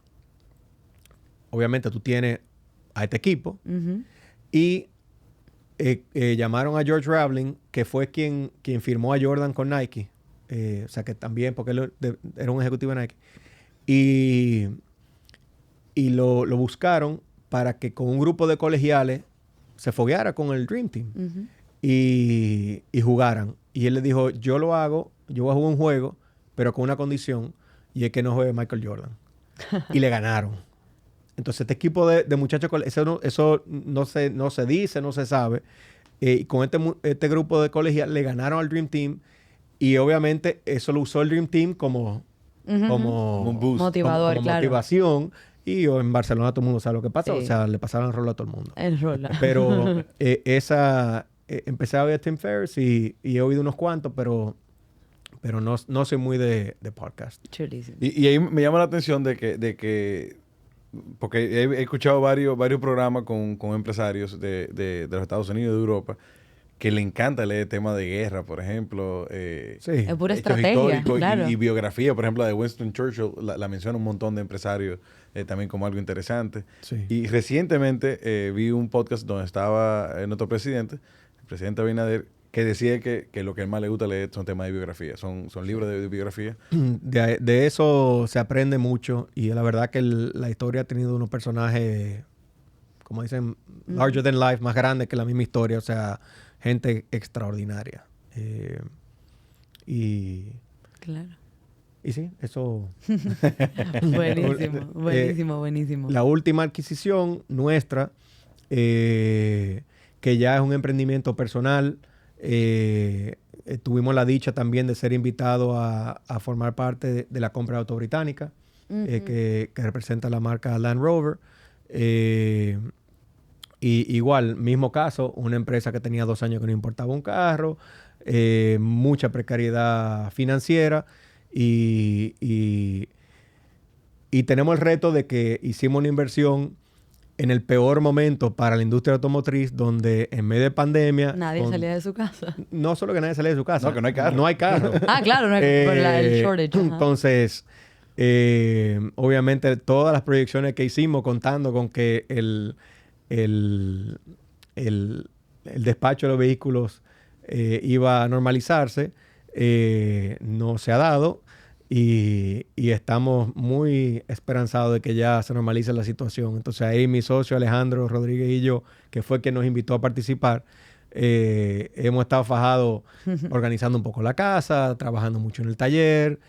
obviamente tú tienes a este equipo, y llamaron a George Raveling, que fue quien firmó a Jordan con Nike. O sea que también, porque él era un ejecutivo de Nike. Y lo buscaron para que con un grupo de colegiales se fogueara con el Dream Team y jugaran. Y él le dijo, yo lo hago, yo voy a jugar un juego, pero con una condición, y es que no juegue Michael Jordan. Y le ganaron. Entonces este equipo de muchachos, eso no se dice, no se sabe. Y con este grupo de colegiales le ganaron al Dream Team. Y obviamente eso lo usó el Dream Team como un boost, motivador, como claro. motivación. Y en Barcelona todo el mundo sabe lo que pasa. Sí. O sea, le pasaron el rol a todo el mundo. El rola. Pero empecé a oír a Tim Ferriss y he oído unos cuantos, pero no soy muy de podcast. Chulísimo. Y ahí me llama la atención de que porque he escuchado varios programas con empresarios de los Estados Unidos y de Europa que le encanta leer temas de guerra, por ejemplo. Sí. Es pura hechos estrategia, históricos claro. y biografía, por ejemplo, la de Winston Churchill, la menciona un montón de empresarios también como algo interesante. Sí. Y recientemente vi un podcast donde estaba nuestro presidente, el presidente Abinader, que decía que lo que a él más le gusta leer son temas de biografía, son libros de biografía. De eso se aprende mucho y la verdad que la historia ha tenido unos personajes, como dicen, larger than life, más grandes que la misma historia, o sea, gente extraordinaria. Claro. Y sí, eso... Buenísimo. La última adquisición nuestra, que ya es un emprendimiento personal, tuvimos la dicha también de ser invitados a formar parte de la compra de auto británica, que representa la marca Land Rover. Y igual, mismo caso, una empresa que tenía 2 años que no importaba un carro, mucha precariedad financiera y tenemos el reto de que hicimos una inversión en el peor momento para la industria automotriz, donde en medio de pandemia... Nadie salía de su casa. No solo que nadie salía de su casa. No, que no hay carro. No hay carro. Claro, no hay por el shortage. Ajá. Entonces, obviamente, todas las proyecciones que hicimos contando con que el despacho de los vehículos iba a normalizarse, no se ha dado. Y estamos muy esperanzados de que ya se normalice la situación. Entonces ahí mi socio Alejandro Rodríguez y yo, que fue quien nos invitó a participar, hemos estado fajados organizando un poco la casa, trabajando mucho en el taller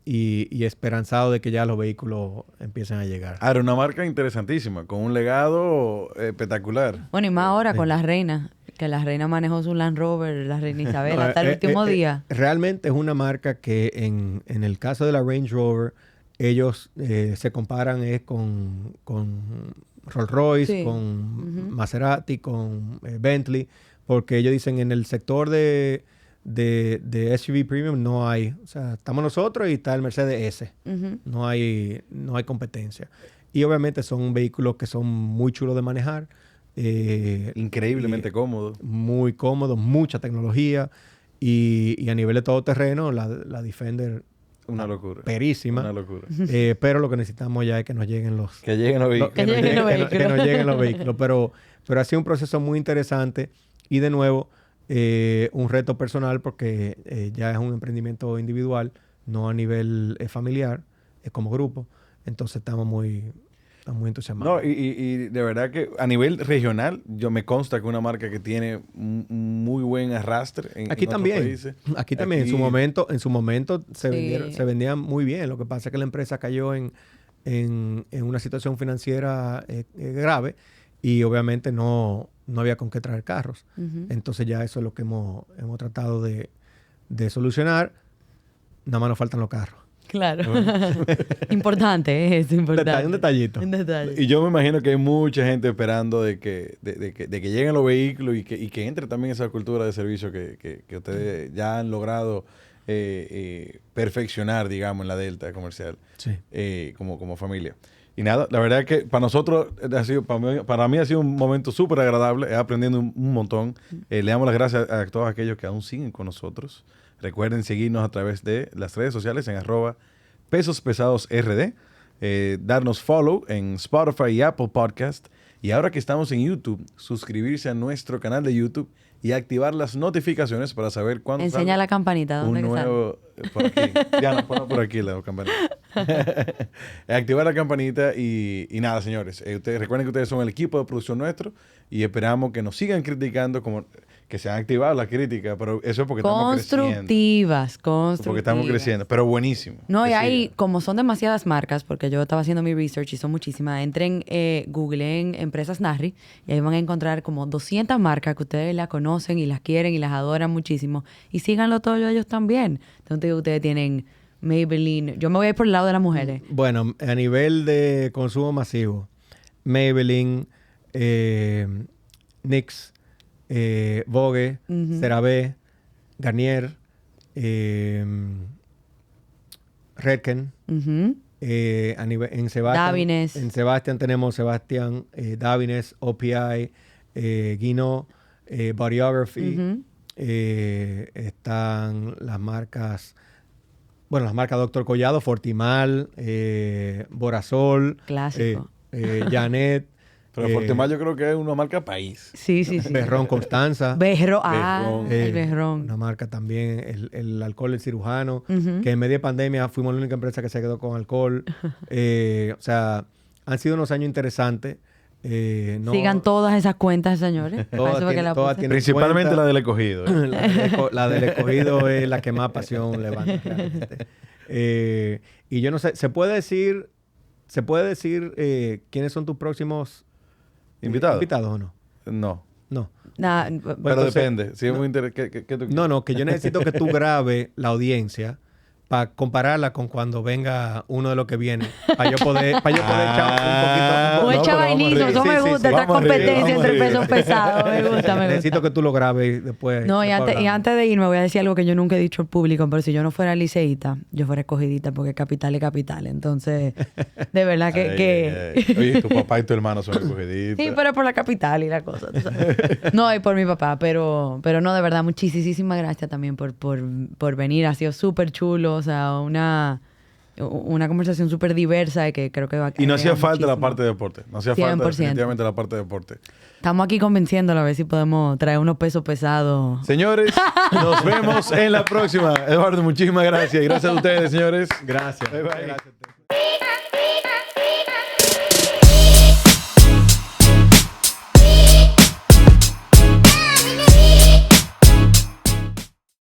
y esperanzados de que ya los vehículos empiecen a llegar. Ahora, una marca interesantísima, con un legado espectacular. Bueno, y más ahora con la reina, que la reina manejó su Land Rover, la reina Isabel, hasta el último día. Realmente es una marca que en el caso de la Range Rover, ellos se comparan con Rolls Royce, Sí. con Maserati, con Bentley, porque ellos dicen en el sector de SUV Premium no hay. O sea, estamos nosotros y está el Mercedes S. No hay competencia. Y obviamente son vehículos que son muy chulos de manejar. Increíblemente cómodo. Muy cómodos, mucha tecnología. Y a nivel de todoterreno, la Defender... Una locura. Perísima. Una locura. Pero lo que necesitamos ya es que nos lleguen los... Que lleguen los vehículos. Que lleguen los vehículos. Que nos lleguen los vehículos. Pero ha sido un proceso muy interesante. Y de nuevo, un reto personal porque ya es un emprendimiento individual, no a nivel familiar, como grupo. Entonces estamos muy entusiasmados. No, y de verdad que a nivel regional, yo me consta que una marca que tiene un muy buen arrastre en Aquí otros también. países. Aquí también. Aquí- En su momento Sí. se vendían muy bien. Lo que pasa es que la empresa cayó en una situación financiera grave y obviamente no había con qué traer carros. Entonces ya eso es lo que hemos tratado de solucionar. Nada más nos faltan los carros. Claro. Importante, es importante. Un detallito. Un detalle. Y yo me imagino que hay mucha gente esperando de que lleguen los vehículos y que entre también esa cultura de servicio que ustedes ya han logrado perfeccionar, digamos, en la Delta Comercial, Sí. como familia. Y nada, la verdad es que para nosotros para mí ha sido un momento súper agradable, aprendiendo un montón. Le damos las gracias a todos aquellos que aún siguen con nosotros. Recuerden seguirnos a través de las redes sociales en @PesosPesadosRD, darnos follow en Spotify y Apple Podcast. Y ahora que estamos en YouTube, suscribirse a nuestro canal de YouTube y activar las notificaciones para saber cuándo Enseña salga la campanita. un ¿Dónde que está? nuevo... Por aquí. Ya, no, ponlo por aquí la campanita. Activar la campanita y nada, señores. Recuerden que ustedes son el equipo de producción nuestro y esperamos que nos sigan criticando como... Que se han activado las críticas, pero eso es porque estamos creciendo. Constructivas. Porque estamos creciendo, pero buenísimo. No, y Que ahí, sigan. como son demasiadas marcas, porque yo estaba haciendo mi research y son muchísimas, entren, googleen Empresas Narri y ahí van a encontrar como 200 marcas que ustedes las conocen y las quieren y las adoran muchísimo. Y síganlo todos ellos también. Entonces ustedes tienen Maybelline. Yo me voy a ir por el lado de las mujeres. Bueno, a nivel de consumo masivo, Maybelline, NYX, Vogue, CeraVe, Garnier, Redken. Ujú. En Sebastian, Davines. En Sebastian tenemos Sebastian, Davines, OPI, Guino, Bodyography. Ujú. Están las marcas, bueno, las marcas Dr. Collado, Fortimal, Borazol, Clásico. Janet, Pero Fortimal yo creo que es una marca país. Sí, sí, sí. Berrón Constanza. Berrón. Berrón. El Berrón. Una marca también, el alcohol del cirujano, Ujú. que en media pandemia fuimos la única empresa que se quedó con alcohol. O sea, han sido unos años interesantes. No- Sigan todas esas cuentas, señores. Para Todas eso fue que tienen- la todas puse. tienen Principalmente cuenta. la del escogido. La del escogido es la que más pasión levanta. Realmente. Y yo no sé, ¿se puede decir quiénes son tus próximos ¿Invitados? o no? No. No. Nah, Pero entonces- depende. Si es muy interesante. ¿Qué tú No, que yo necesito que tú grabes la audiencia para compararla con cuando venga uno de los que viene. Para yo poder echar un un poquito. no, pero vamos vainillo, arriba. eso Sí, me sí, gusta, sí. esta Vamos arriba, competencia vamos entre arriba. pesos pesados. Me gusta, me Necesito gusta. que tú lo grabes y después. No, y después antes, hablamos. de irme voy a decir algo que yo nunca he dicho al público, pero si yo no fuera liceísta, yo fuera escogidita porque capital es capital. Entonces, de verdad que... Oye, tu papá y tu hermano son escogiditos. Sí, pero por la capital y la cosa. tú sabes. No, y por mi papá, pero no, de verdad, muchísimas gracias también por venir. Ha sido súper chulo, o sea, una conversación súper diversa y que creo que va a Y no hacía agregar falta la muchísimo. parte de deporte. No hacía falta 100%. definitivamente la parte de deporte. Estamos aquí convenciéndolo a ver si podemos traer unos pesos pesados. Señores, nos vemos en la próxima. Eduardo, muchísimas gracias. Y gracias a ustedes, señores. Gracias. Bye, bye. Gracias a ustedes.